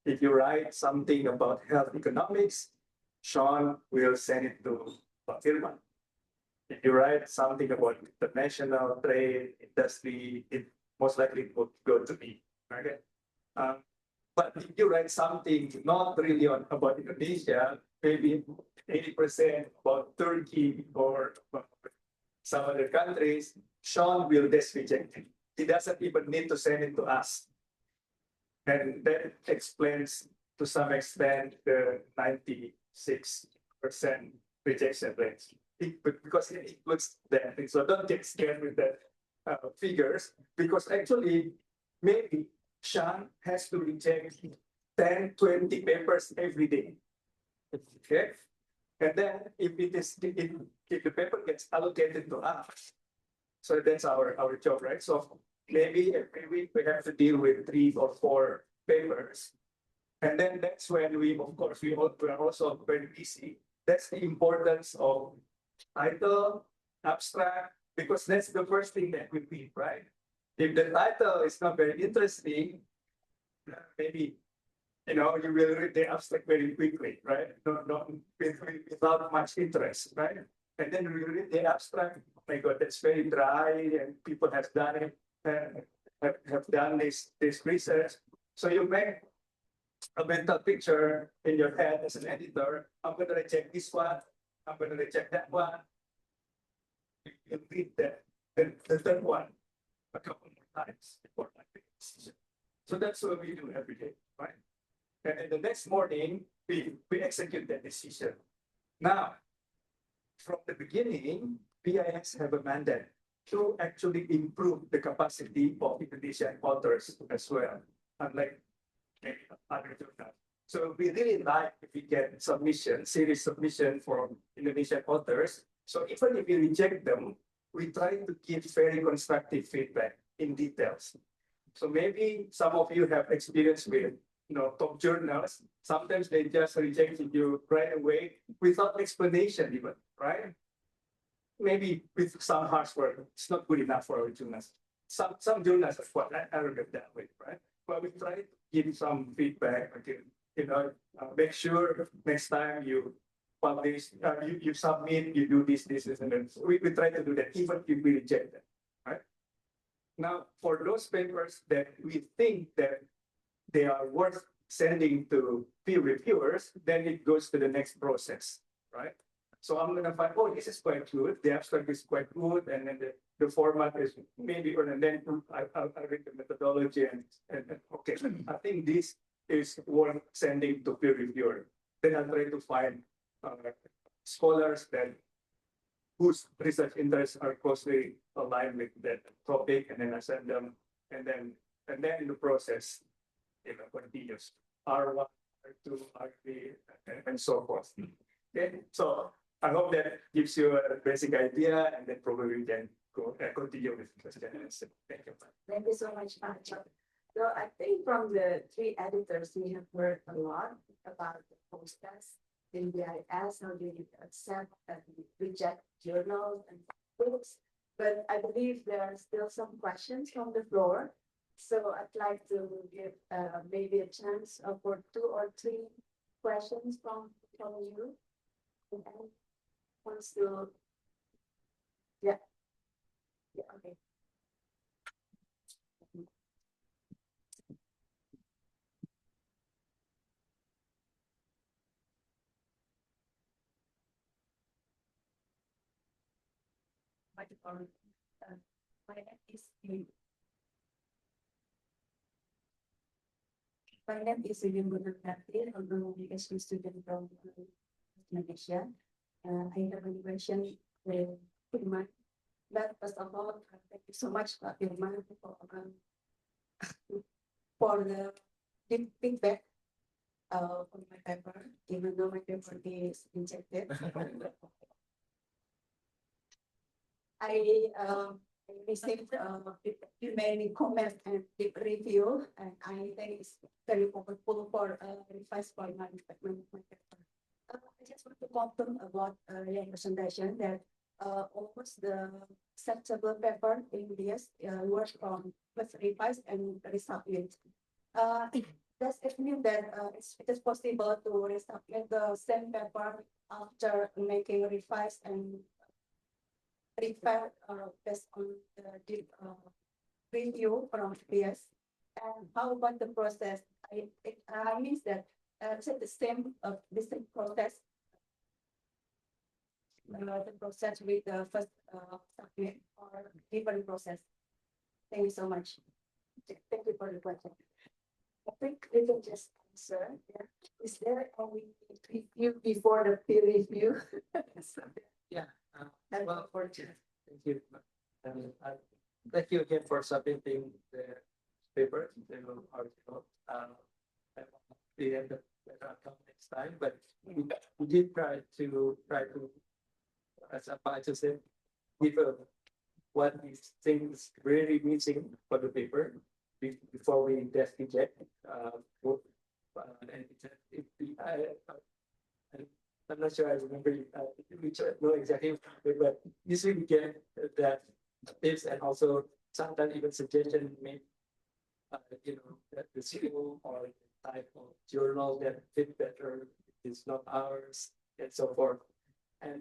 If you write something about health economics, Sean will send it to Firman. If you write something about international trade, industry, it most likely would go to me. Okay. But if you write something not really on about Indonesia, maybe 80% about Turkey or some other countries, Sean will just reject it. He doesn't even need to send it to us. And that explains to some extent the 96% rejection rate. Because it includes that. So don't get scared with that figures, because actually maybe Sean has to reject 10, 20 papers every day. Okay. And then if the paper gets allocated to us, so that's our job, right? So maybe every week we have to deal with 3 or 4 papers. And then that's when we are also very busy. That's the importance of title, abstract, because that's the first thing that we read, right? If the title is not very interesting, maybe you will read the abstract very quickly, right? Without much interest, right? And then we read the abstract. Oh my God, that's very dry, and people have done it, have done this research. So you make a mental picture in your head as an editor. I'm going to reject this one. I'm going to reject that one. You read the third one a couple more times before making a decision. So that's what we do every day, right? And then the next morning, we execute that decision. Now, from the beginning, BIS have a mandate to actually improve the capacity of Indonesian authors as well, unlike many other journals. So we really like if we get series submission from Indonesian authors. So even if we reject them, we try to give very constructive feedback in details. So maybe some of you have experience with top journals. Sometimes they just reject you right away without explanation even, right? Maybe with some harsh word, it's not good enough for our journals. Some journals are quite arrogant that way, right? But we try to give some feedback, make sure next time you publish, you submit, you do this, and then we try to do that even if we reject them, right? Now, for those papers that we think that they are worth sending to peer reviewers, then it goes to the next process, right? So I'm going to find, oh, this is quite good. The abstract is quite good. And then the format is maybe, and then I read the methodology and okay, I think this is worth sending to peer reviewer. Then I try to find scholars whose research interests are closely aligned with that topic, and then I send them, and then in the process, continues R1, R2, R3, and so forth. Okay, so I hope that gives you a basic idea, and then probably we can continue with questions. Thank you. Thank you so much, Pacho. So I think from the 3 editors, we have heard a lot about the post-test in BIS, how they accept and reject journals and books. But I believe there are still some questions from the floor. So I'd like to give maybe a chance for 2 or 3 questions from you. And wants to, yeah, okay. My name is Firman. I'm a PhD student from Indonesia. I have a question with Firman. But first of all, thank you so much, Firman, for the deep feedback on my paper, even though my paper is rejected. I received many comments and deep review, and I think it's very powerful for revise for my paper. I just want to confirm about your presentation that almost the acceptable paper in BIES work on was revised and resubmit. Does it mean that it is possible to resubmit the same paper after making revise and refer based on the deep review from BIES? And how about the process? I mean that is it the same process? The process with the first submit or different process? Thank you so much. Thank you for the question. I think we can just answer. Yeah. Is there any review before the peer review? Yeah. Well, thank you. Thank you again for submitting the paper, the article. The end of the come next time, but we did try to as a participant give what these things really missing for the paper before we just eject. And I'm not sure I remember which know exactly, but usually we get that tips and also sometimes even suggestion made, that the school or the type of journal that fit better is not ours and so forth. And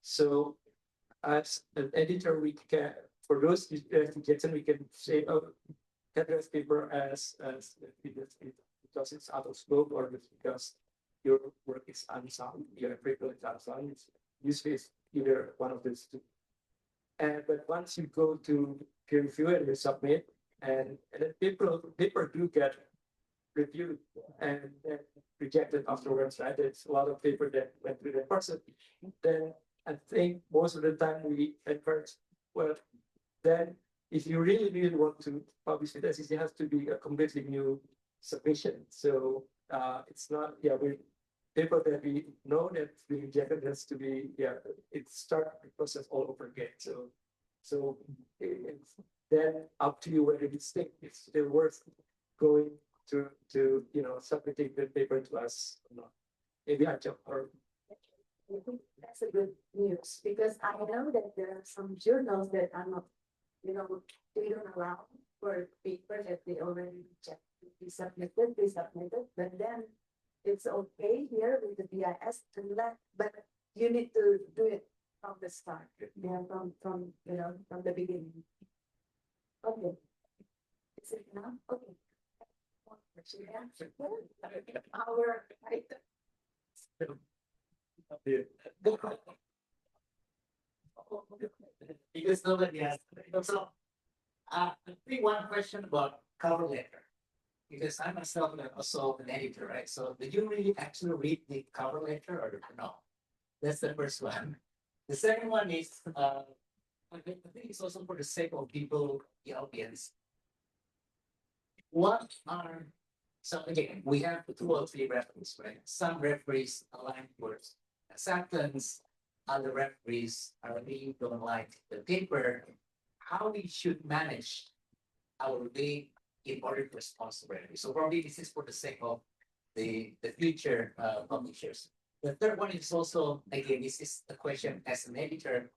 so as an editor, we can, for those suggestions, we can say, oh, categorize paper as because it's out of scope or because your work is unsound, your paper is unsound. It's usually it's either one of those two. And but once you go to peer review and you submit, and then paper do get reviewed and rejected afterwards, right? There's a lot of paper that went through the process. Then I think most of the time we encourage, well, then if you really want to publish it, it has to be a completely new submission. So it's not, we paper that we know that we rejected has to be, it start the process all over again. So it's then up to you whether it's still worth going to submitting the paper to us or not. Maybe I jump or. I think that's a good news because I know that there are some journals that are not, they don't allow for paper that they already rejected. Be submitted, but then it's okay here with the BIS to but you need to do it from the start, from the beginning. Okay. Is it enough? Okay. Our Because nobody asked. So, I think one question about cover letter, because I myself am also an editor, right? So, did you really actually read the cover letter or no? That's the first one. The second one is, I think it's also for the sake of people, the audience. What are, so again, we have 2 or 3 referees, right? Some referees align towards acceptance, other referees really don't like the paper. How we should manage our way in order to respond to referees. So probably this is for the sake of the future publishers. The third one is also, again, this is the question as an editor,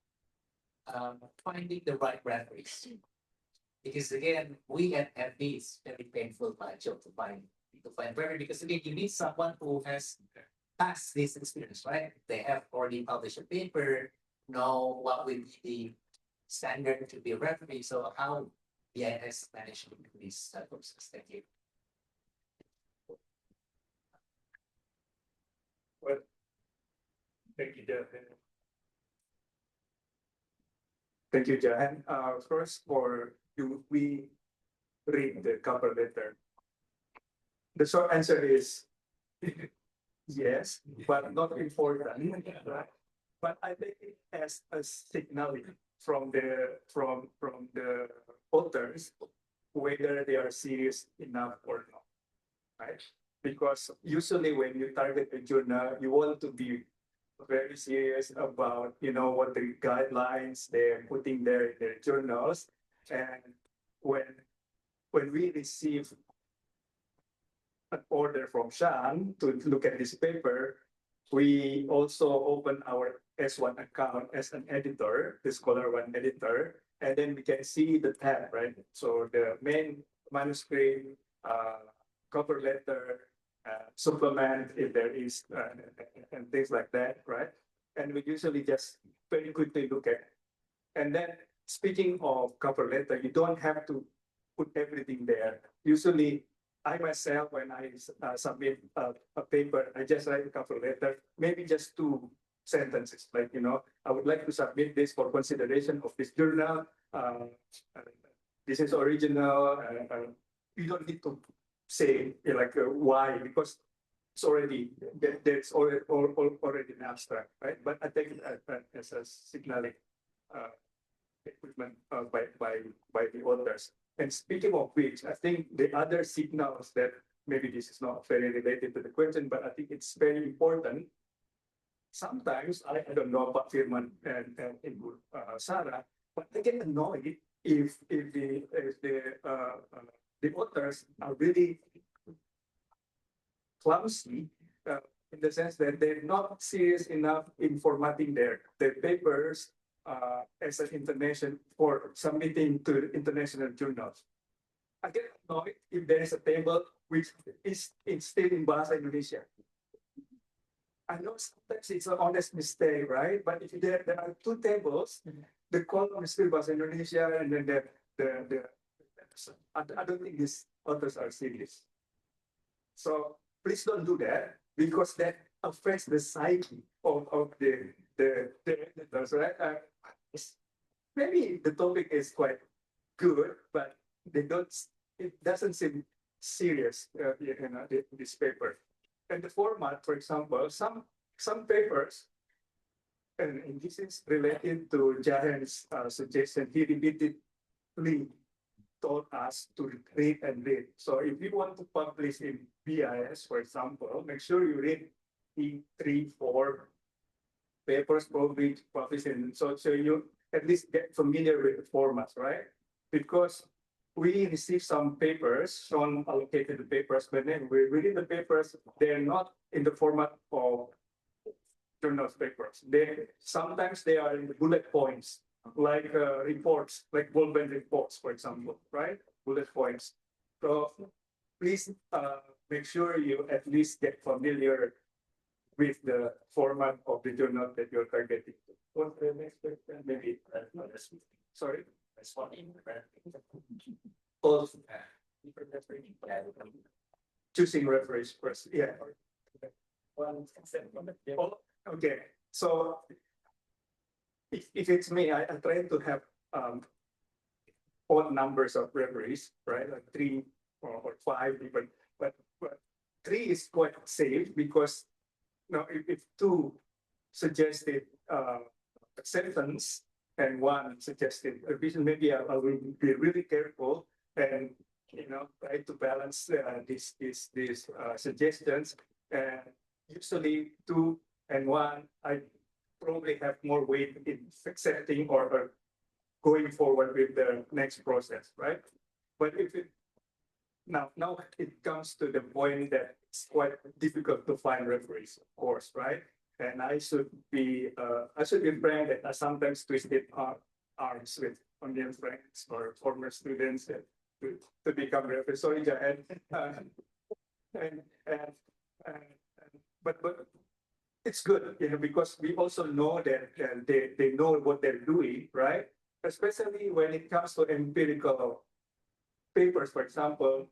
finding the right referees. Because again, we at FB is very painful job to find referee, because again, you need someone who has past this experience, right? They have already published a paper, know what will be the standard to be a referee. So how BIS managed to do this process? Thank you. Well, thank you, Jahen. Thank you, Jahen. First, do we read the cover letter? The short answer is yes, but not important. Right? But I think it has a signal from the authors whether they are serious enough or not, right? Because usually when you target a journal, you want to be very serious about, what the guidelines they're putting there in their journals. And when we receive an order from Sean to look at this paper, we also open our S1 account as an editor, the Scholar One editor, and then we can see the tab, right? So the main manuscript, cover letter, supplement if there is, and things like that, right? And we usually just very quickly look at it. And then speaking of cover letter, you don't have to put everything there. Usually, I myself, when I submit a paper, I just write a cover letter, maybe just 2 sentences, like, I would like to submit this for consideration of this journal. This is original. You don't need to say why, because it's already there's already an abstract, right? But I take it as a signaling equipment by the authors. And speaking of which, I think the other signals that maybe this is not very related to the question, but I think it's very important. Sometimes I don't know about Firman and Sarah, but I get annoyed if the authors are really clumsy in the sense that they're not serious enough in formatting their papers as an international for submitting to international journals. I get annoyed if there is a table which is still in Bahasa Indonesia. I know sometimes it's an honest mistake, right? But if there are 2 tables, the column is still Bahasa Indonesia, and then I don't think these authors are serious. So please don't do that, because that affects the psyche of the editors, right? Maybe the topic is quite good, but it doesn't seem serious, this paper. And the format, for example, some papers, and this is related to Jahen's suggestion, he repeatedly told us to read and read. So if you want to publish in BIES, for example, make sure you read 3, 4 papers probably published in, so you at least get familiar with the formats, right? Because we receive some papers, Sean allocated the papers, but then we read the papers, they're not in the format of journals papers. Sometimes they are in the bullet points, like reports, like Bulletin reports, for example, right? Bullet points. So please make sure you at least get familiar with the format of the journal that you're targeting. What's the next question? Maybe sorry. Choosing reference first. Yeah. Okay. So if it's me, I try to have odd numbers of referees, right? Like 3 or 5 even, but 3 is quite safe, because if 2 suggested acceptance and 1 suggested revision, maybe I will be really careful and try to balance these suggestions. And usually 2 and 1, I probably have more weight in accepting or going forward with the next process, right? But if it now it comes to the point that it's quite difficult to find referees, of course, right? And I should be frank that I sometimes twisted arms with Indian friends or former students to become referees. Sorry, Jahen. But it's good, because we also know that they know what they're doing, right? Especially when it comes to empirical papers, for example,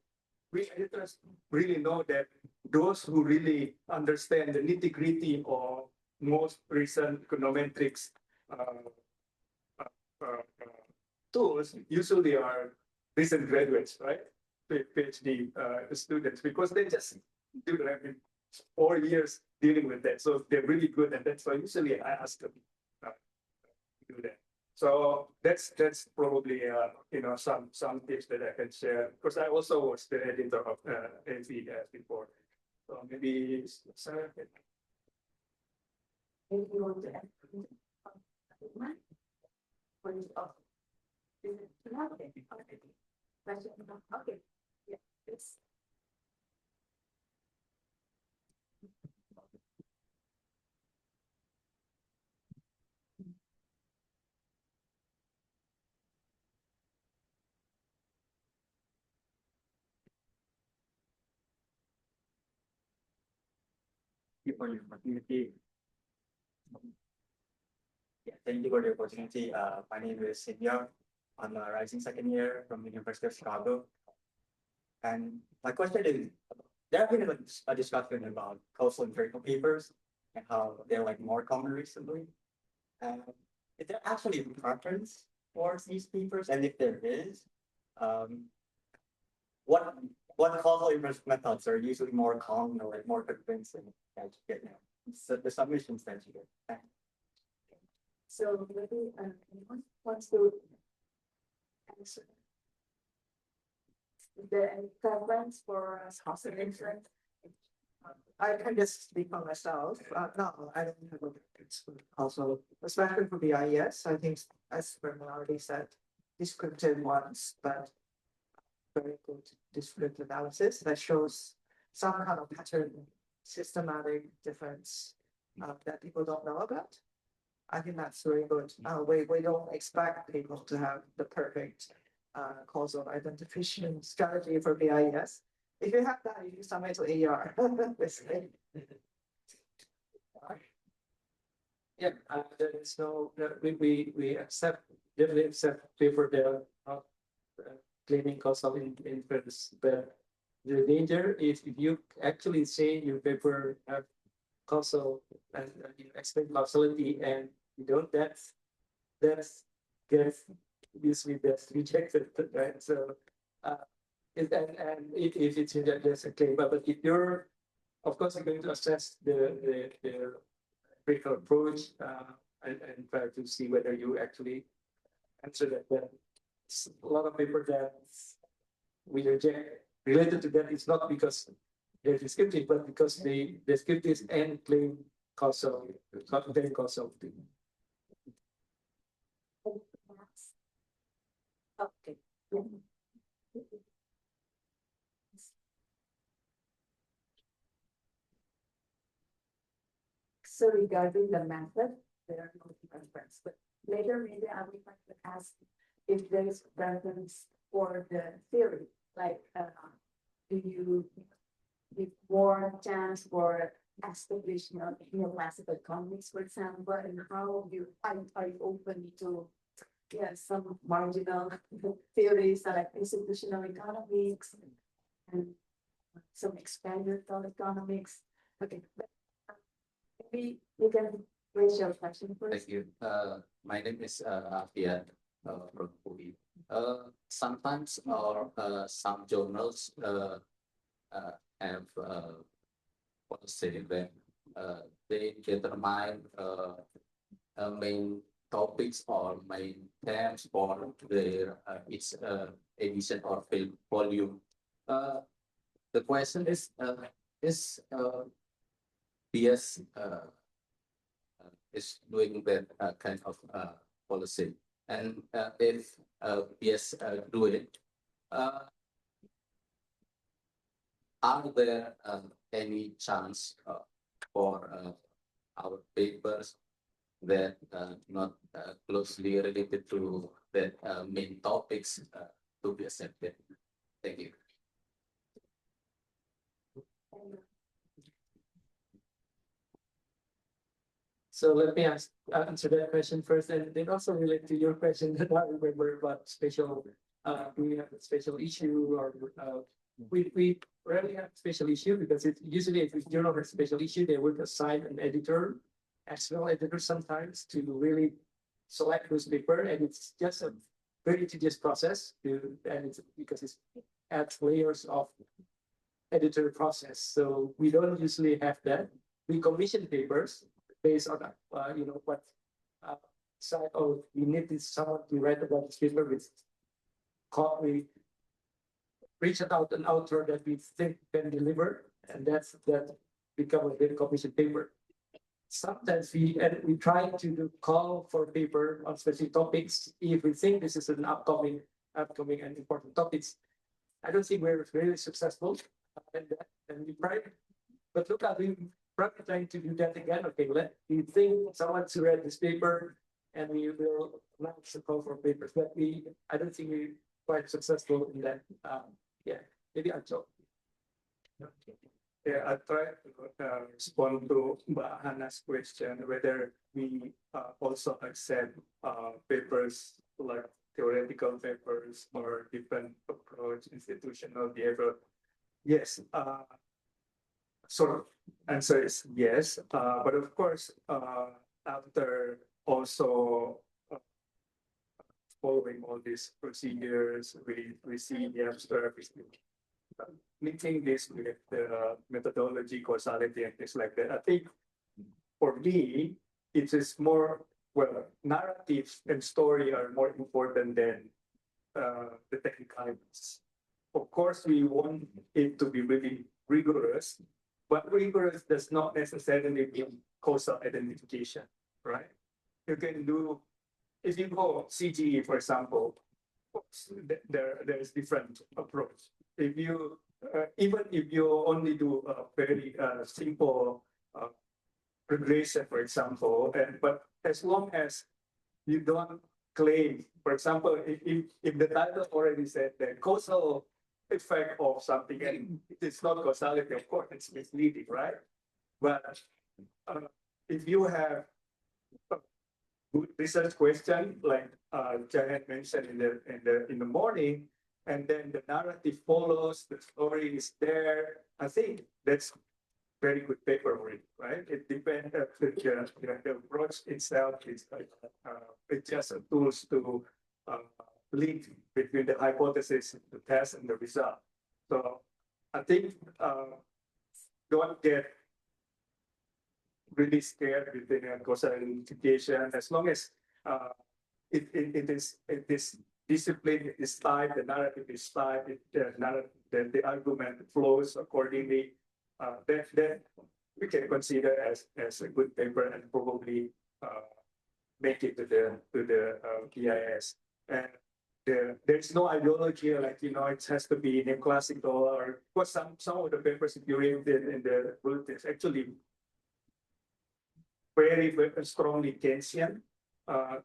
we editors really know that those who really understand the nitty-gritty of most recent econometrics tools usually are recent graduates, right? PhD students, because they just do 4 years dealing with that. So they're really good at that. So usually I ask them to do that. So that's probably some tips that I can share, because I also was the editor of LPEM before. So maybe Sarah. If you want to add. Or is it okay? Okay. Question, okay, yeah, it's. you for the opportunity. Yeah, thank you for the opportunity. My name is Senior. I'm a rising second year from the University of Chicago. And my question is, there have been a discussion about coastal empirical papers and how they're like more common recently. Is there actually a preference for these papers? And if there is, um, what causal inference methods are usually more common or like more convincing that you get now? So the submissions that you get. Thanks. So maybe anyone wants to answer? Is there any preference for coastal inference? I can just speak for myself. No, I don't have a preference for also, especially for BIES. I think, as Firman already said, descriptive ones, but very good descriptive analysis that shows some kind of pattern, systematic difference that people don't know about. I think that's very good. We don't expect people to have the perfect causal identification strategy for BIES. If you have that, you submit to AR. Basically. Yeah, there is no, we accept, definitely accept paper that are claiming causal inference, but the danger is if you actually say your paper have causal and you explain causality and you don't, that's gets usually that's rejected, right? So if it's just a claim, but if you're, of course, you're going to assess the critical approach and try to see whether you actually answer that. But a lot of paper that we reject related to that is not because they're descriptive, but because they descriptive and claim causal, not very causal. Okay. So regarding the method, there are no preference, but later maybe I would like to ask if there is preference for the theory, like do you give more chance for establishment of neoclassical economics, for example, and how you are you open to some marginal theories like institutional economics and some experimental economics. Okay, maybe you can raise your question first. Thank you. My name is Afian from UI. Sometimes or some journals have policy that they determine main topics or main themes for their each edition or film volume. The question is BIES is doing that kind of policy, and if BIES do it, are there any chance for our papers that not closely related to that main topics to be accepted? Thank you. So let me answer that question first, and then also relate to your question that I remember about special. Do we have a special issue, or we rarely have a special issue because it usually if you don't have a special issue, they would assign an editor, external editor sometimes to really select those paper, and it's just a very tedious process and it's because it adds layers of editor process. So we don't usually have that. We commission papers based on what side we need someone to write about this paper with. We reach out an author that we think can deliver, and that become a very commission paper. sometimes we try to do call for paper on specific topics if we think this is an upcoming and important topics. I don't think we're really successful in that, and we try. But look at we probably trying to do that again. Okay, we think someone's read this paper, and we will launch a call for papers. But I don't think we're quite successful in that. Yeah, maybe I'll talk. Yeah, I tried to respond to Mbak Hannah's question whether we also accept papers like theoretical papers or different approach, institutional behavior. Yes, sort of answer is yes, but of course, after also following all these procedures, we see the abstract linking this with the methodology, causality, and things like that. I think for me, it is more, well, narratives and story are more important than the technicalities. Of course, we want it to be really rigorous, but rigorous does not necessarily mean causal identification, right? You can do, if you go CGE, for example, there's different approach. If you even if you only do a very simple regression, for example, but as long as you don't claim, for example, if the title already said the causal effect of something, and it's not causality, of course, it's misleading, right? But if you have a good research question, like Jahen mentioned in the morning, and then the narrative follows, the story is there. I think that's very good paper for it, right? It depends. The approach itself is it's just a tools to link between the hypothesis, the test, and the result. So I think don't get really scared with the causal identification as long as it is discipline is tight, the narrative is tight, the argument flows accordingly. Then we can consider as a good paper and probably make it to the BIS. And there's no ideology like it has to be neoclassical or because some of the papers if you read in the bulletin is actually very strongly Keynesian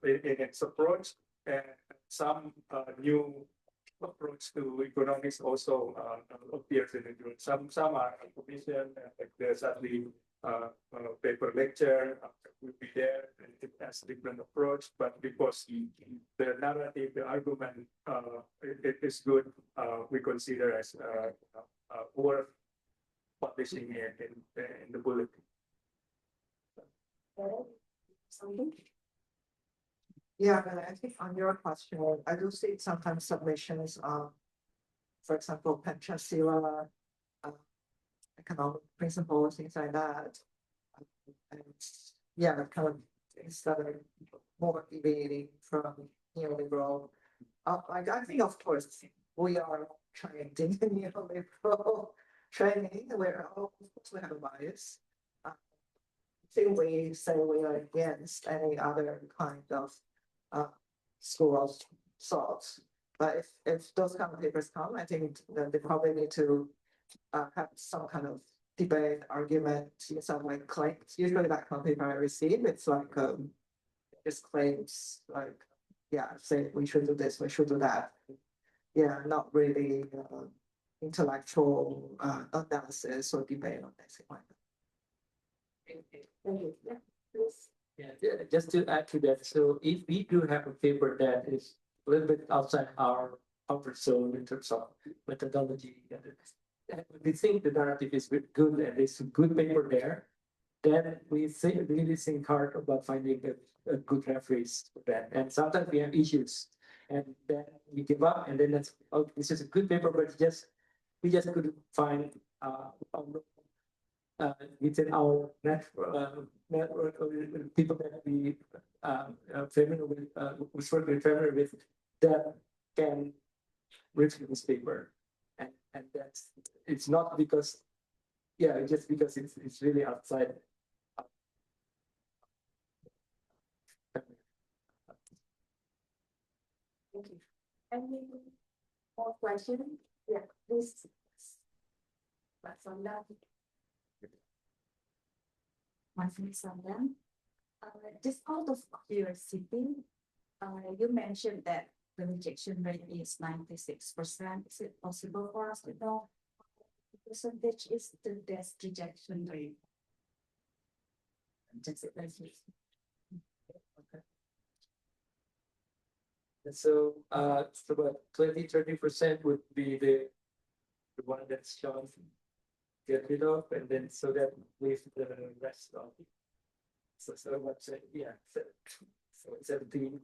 in its approach, and some new approach to economics also appears in the some are commission, like there's actually paper lecture will be there, and it has a different approach, but because the narrative, the argument, it is good, we consider as worth publishing in the bulletin. Something? Yeah, but I think on your question, I do see sometimes submissions of, for example, Pancasila, economic principles, things like that. And yeah, kind of things that are more deviating from neoliberal. I think, of course, we are trained in the neoliberal training where, of course, we have a bias. We say we are against any other kind of school of thought. But if those kind of papers come, I think that they probably need to have some kind of debate, argument, some like claims. Usually that kind of paper I receive, it's like just claims like, yeah, say we should do this, we should do that. Yeah, not really intellectual analysis or debate on this like that. Thank you. Yeah, please. Yeah, just to add to that, so if we do have a paper that is a little bit outside our comfort zone in terms of methodology, and we think the narrative is good and it's a good paper there, then we really think hard about finding a good reference for that. And sometimes we have issues, and then we give up, and then that's okay, this is a good paper, but we just couldn't find within our network of people that we familiar with, familiar with, that can review this paper, and that's it's not because, yeah, just because it's really outside Thank you. Any more questions? Yeah, please. Mas Sandang. Mas Sandang. Just out of curiosity, you mentioned that the rejection rate is 96%. Is it possible for us to know what percentage is the desk rejection rate? Just it like this. And so, it's about 20-30% would be the one that's shown get rid of, and then so that leaves the rest of it. So what's it? Yeah, so 17,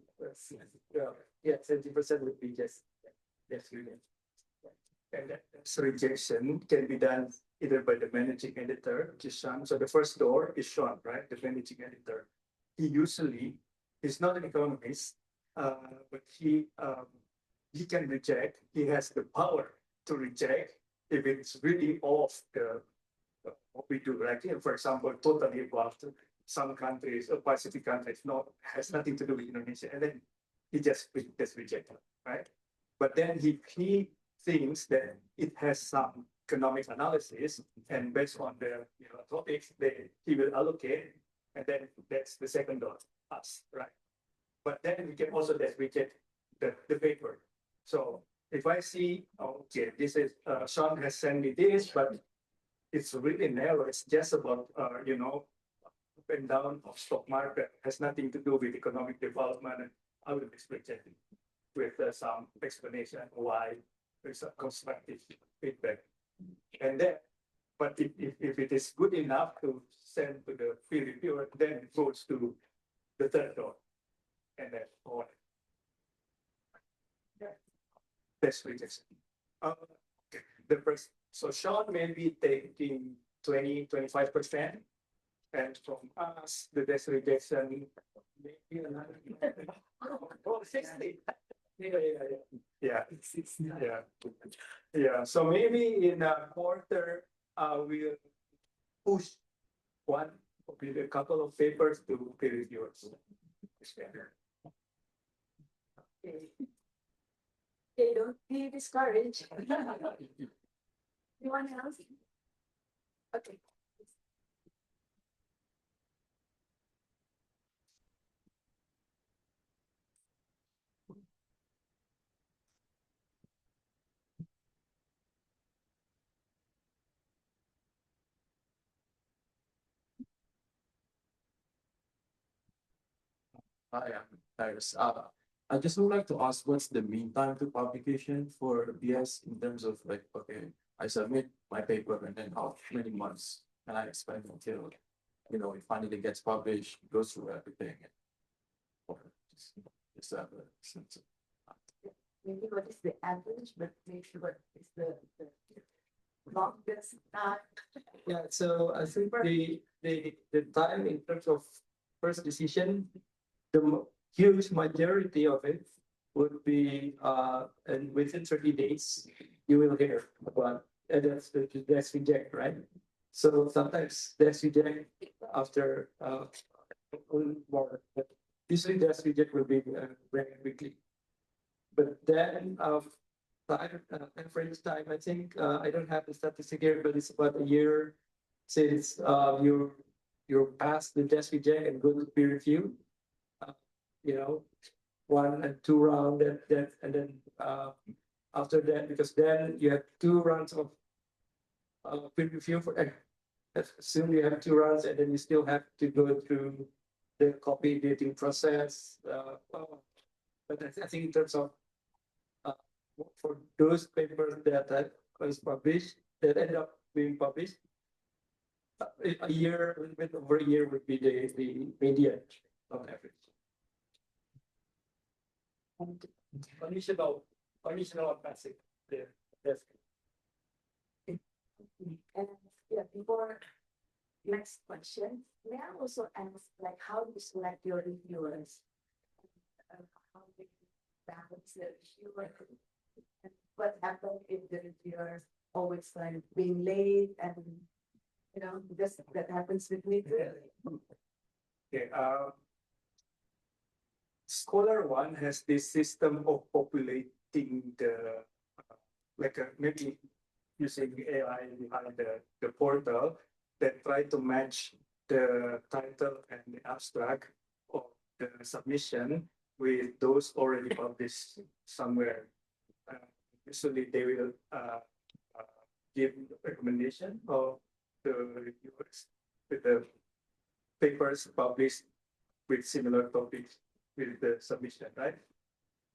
yeah, 70% would be just that's union. And that rejection can be done either by the managing editor, which is Sean. So the first door is Sean, right? The managing editor. He usually is not an economist, but he can reject. He has the power to reject if it's really off the what we do. Like, for example, totally above some countries or Pacific countries, has nothing to do with Indonesia, and then he just reject it, right? But then he thinks that it has some economic analysis, and based on the topics, he will allocate, and then that's the second door, us, right? But then we can also just reject the paper. So if I see, okay, this is Sean has sent me this, but it's really narrow. It's just about up and down of stock market, has nothing to do with economic development, and I will reject it with some explanation why there's a constructive feedback. And then, but if it is good enough to send to the peer reviewer, then it goes to the third door, and then on. Best rejection. Okay. So Sean may be taking 20-25%, and from us, the best rejection maybe another 60. Yeah. So maybe in a quarter, we'll push one or maybe a couple of papers to peer reviewers. Okay, don't be discouraged. Anyone else? Okay. Hi, I'm Tyrus. I just would like to ask, what's the mean time to publication for BS in terms of like, okay, I submit my paper and then how many months can I expect until, it finally gets published, goes through everything? Or just have a sense of. Maybe what is the average, but maybe what is the longest time? Yeah, so I think the time in terms of first decision, the huge majority of it would be and within 30 days you will hear about that's reject, right? So sometimes that's reject after more, but usually that's reject will be very quickly. But then average time, I think I don't have the statistic here, but it's about a year since you're past the test reject and go to peer review. 1 and 2 round that and then after that, because then you have 2 rounds of peer review assume you have 2 rounds, and then you still have to go through the copy editing process. But I think in terms of for those papers that was published, that end up being published, a year, a little bit over a year would be the median on average. Conditional or passive there. And yeah, before next question, may I also ask, like, how do you select your reviewers? How do you balance the reviewer? And what happens if the reviewer always like being late and because that happens with me too. Okay. Scholar One has this system of populating the maybe using AI behind the portal that try to match the title and the abstract of the submission with those already published somewhere. Usually they will give recommendation of the reviewers with the papers published with similar topics with the submission, right?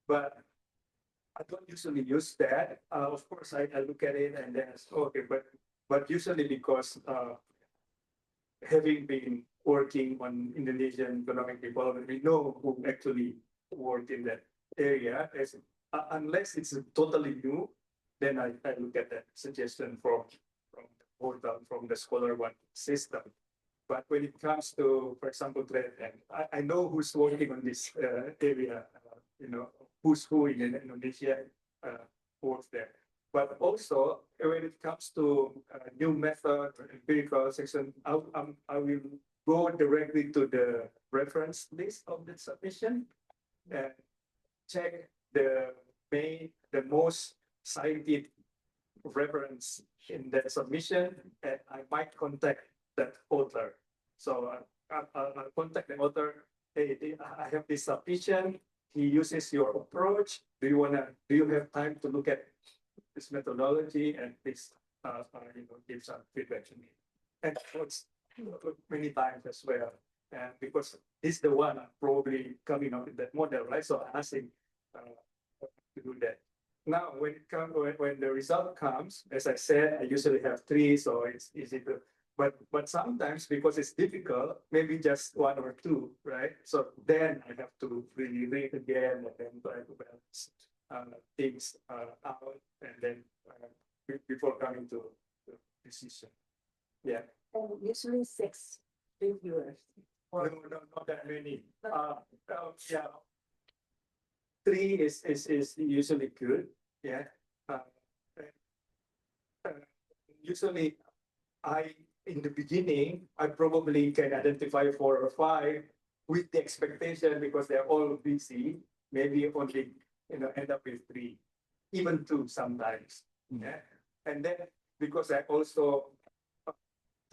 But I don't usually use that. Of course, I look at it and then okay, but usually because having been working on Indonesian economic development, we know who actually worked in that area. As unless it's totally new, then I look at that suggestion from the portal, from the Scholar One system. But when it comes to, for example, trade, and I know who's working on this area, who's who in Indonesia works there. But also, when it comes to new method, empirical section, I will go directly to the reference list of the submission and check the most cited reference in that submission, and I might contact that author. So I'll contact the author. Hey, I have this submission. He uses your approach. Do you have time to look at this methodology and please, give some feedback to me? And it's many times as well. And because this is the one probably coming up with that model, right? So I ask him to do that. Now, when the result comes, as I said, I usually have 3, so it's easy to. But sometimes because it's difficult, maybe just 1 or 2, right? So then I have to really read again and then try to balance things out and then before coming to the decision. Yeah. And usually 6 reviewers. No, not that many. Yeah. 3 is usually good. Yeah. Usually in the beginning, I probably can identify 4 or 5 with the expectation because they're all busy, maybe only end up with 3, even 2 sometimes. Yeah. And then because I also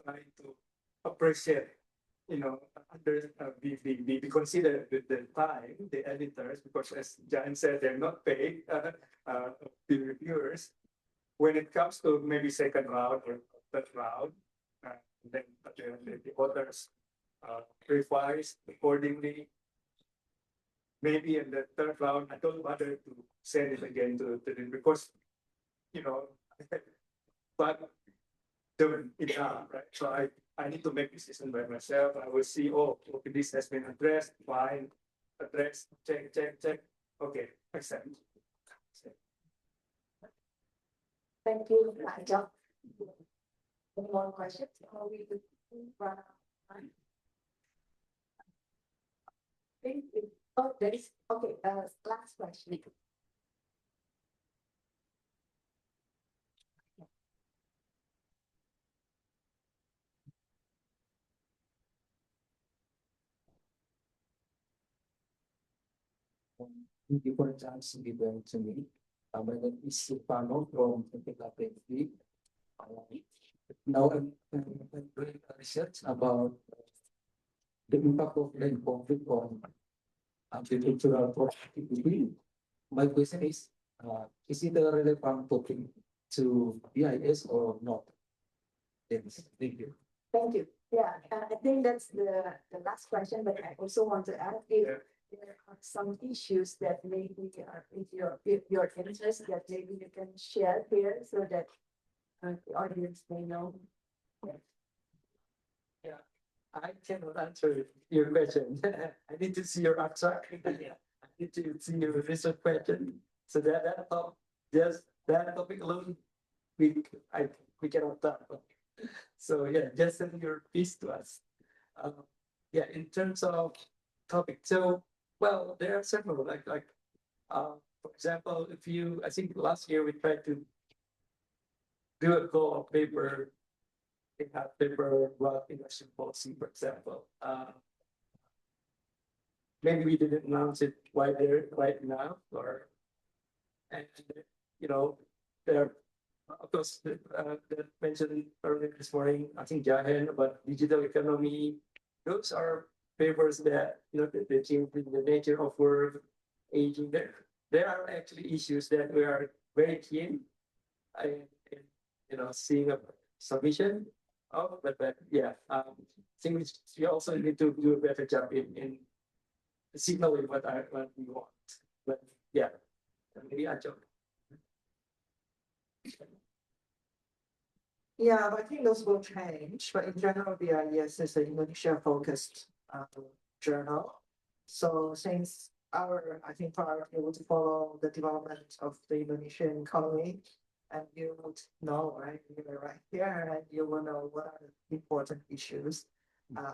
try to appreciate, be considered with the time, the editors, because as Jahen said, they're not paid, the reviewers. When it comes to maybe 2nd round or 3rd round, then the authors revise accordingly. Maybe in the 3rd round, I don't bother to send it again to them because, but doing enough, right? So I need to make decision by myself. I will see, okay, this has been addressed, fine, addressed, check. Okay, accept. Thank you, John. Any more questions? Or we could run out of time? Thank you. Oh, there is, okay, last question. Thank you for the chance given to me. My name is Firman from MPKP. Now I'm doing research about the impact of land conflict on agricultural productivity. My question is it a relevant topic to BIS or not? Yes, thank you. Thank you. Yeah, I think that's the last question, but I also want to add if there are some issues that maybe are if your interest that maybe you can share here so that the audience may know. Yeah, I cannot answer your question. I need to see your abstract. I need to see your research question. So that topic alone, we cannot talk. So yeah, just send your piece to us. Yeah, in terms of topic, so well, there are several for example, I think last year we tried to do a co-op paper. We have paper about industrial policy, for example. maybe we didn't announce it wider right now, or and you know, there of course that mentioned earlier this morning, I think Jahen about digital economy. Those are papers that they change the nature of work, aging. There are actually issues that we are very keen in seeing a submission of, but yeah, I think we also need to do a better job in signaling what we want. But yeah, maybe I joke. Yeah, I think those will change, but in general, BIES is an Indonesia focused journal. So since I think priority was to follow the development of the Indonesian economy, and you would know, right? You're right here, and you will know what are the important issues, and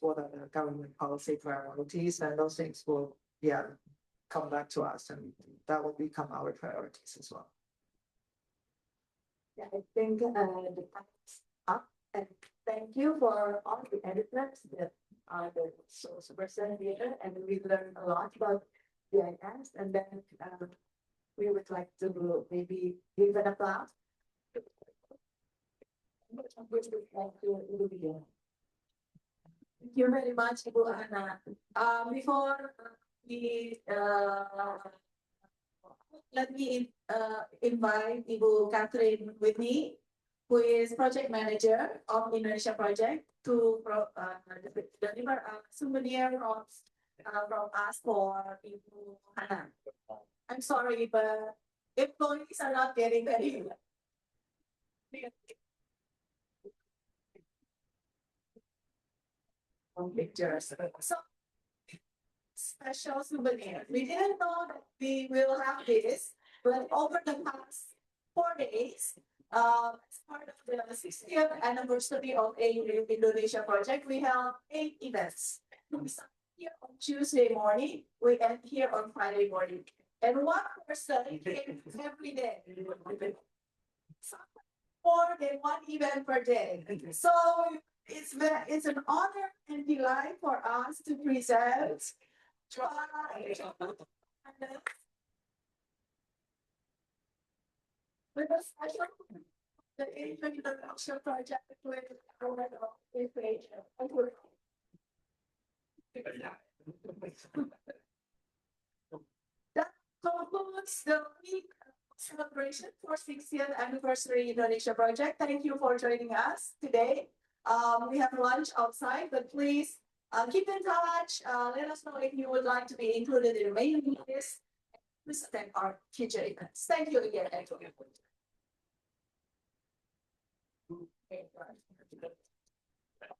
what are the government policy priorities, and those things will, come back to us, and that will become our priorities as well. Yeah, I think the time's up, and thank you for all the editors that are the source person here, and we learned a lot about BIS, and then we would like to maybe give an applause. Thank you very much, Ibu Ana. Before we let me invite Ibu Catherine with me, who is project manager of Indonesia Project, to deliver a souvenir from us for Ibu Ana. I'm sorry, but employees are not getting very pictures. So special souvenir. We didn't know that we will have this, but over the past 4 days, as part of the 60th anniversary of ANU Indonesia Project, we held 8 events. We start here on Tuesday morning, we end here on Friday morning. And one person came every day. More than one event per day. So it's an honor and delight for us to present with a special the ANU Indonesia Project with our information. That concludes the week celebration for 60th anniversary Indonesia Project. Thank you for joining us today. We have lunch outside, but please keep in touch. Let us know if you would like to be included in the mailing list. Please attend our future events. Thank you again.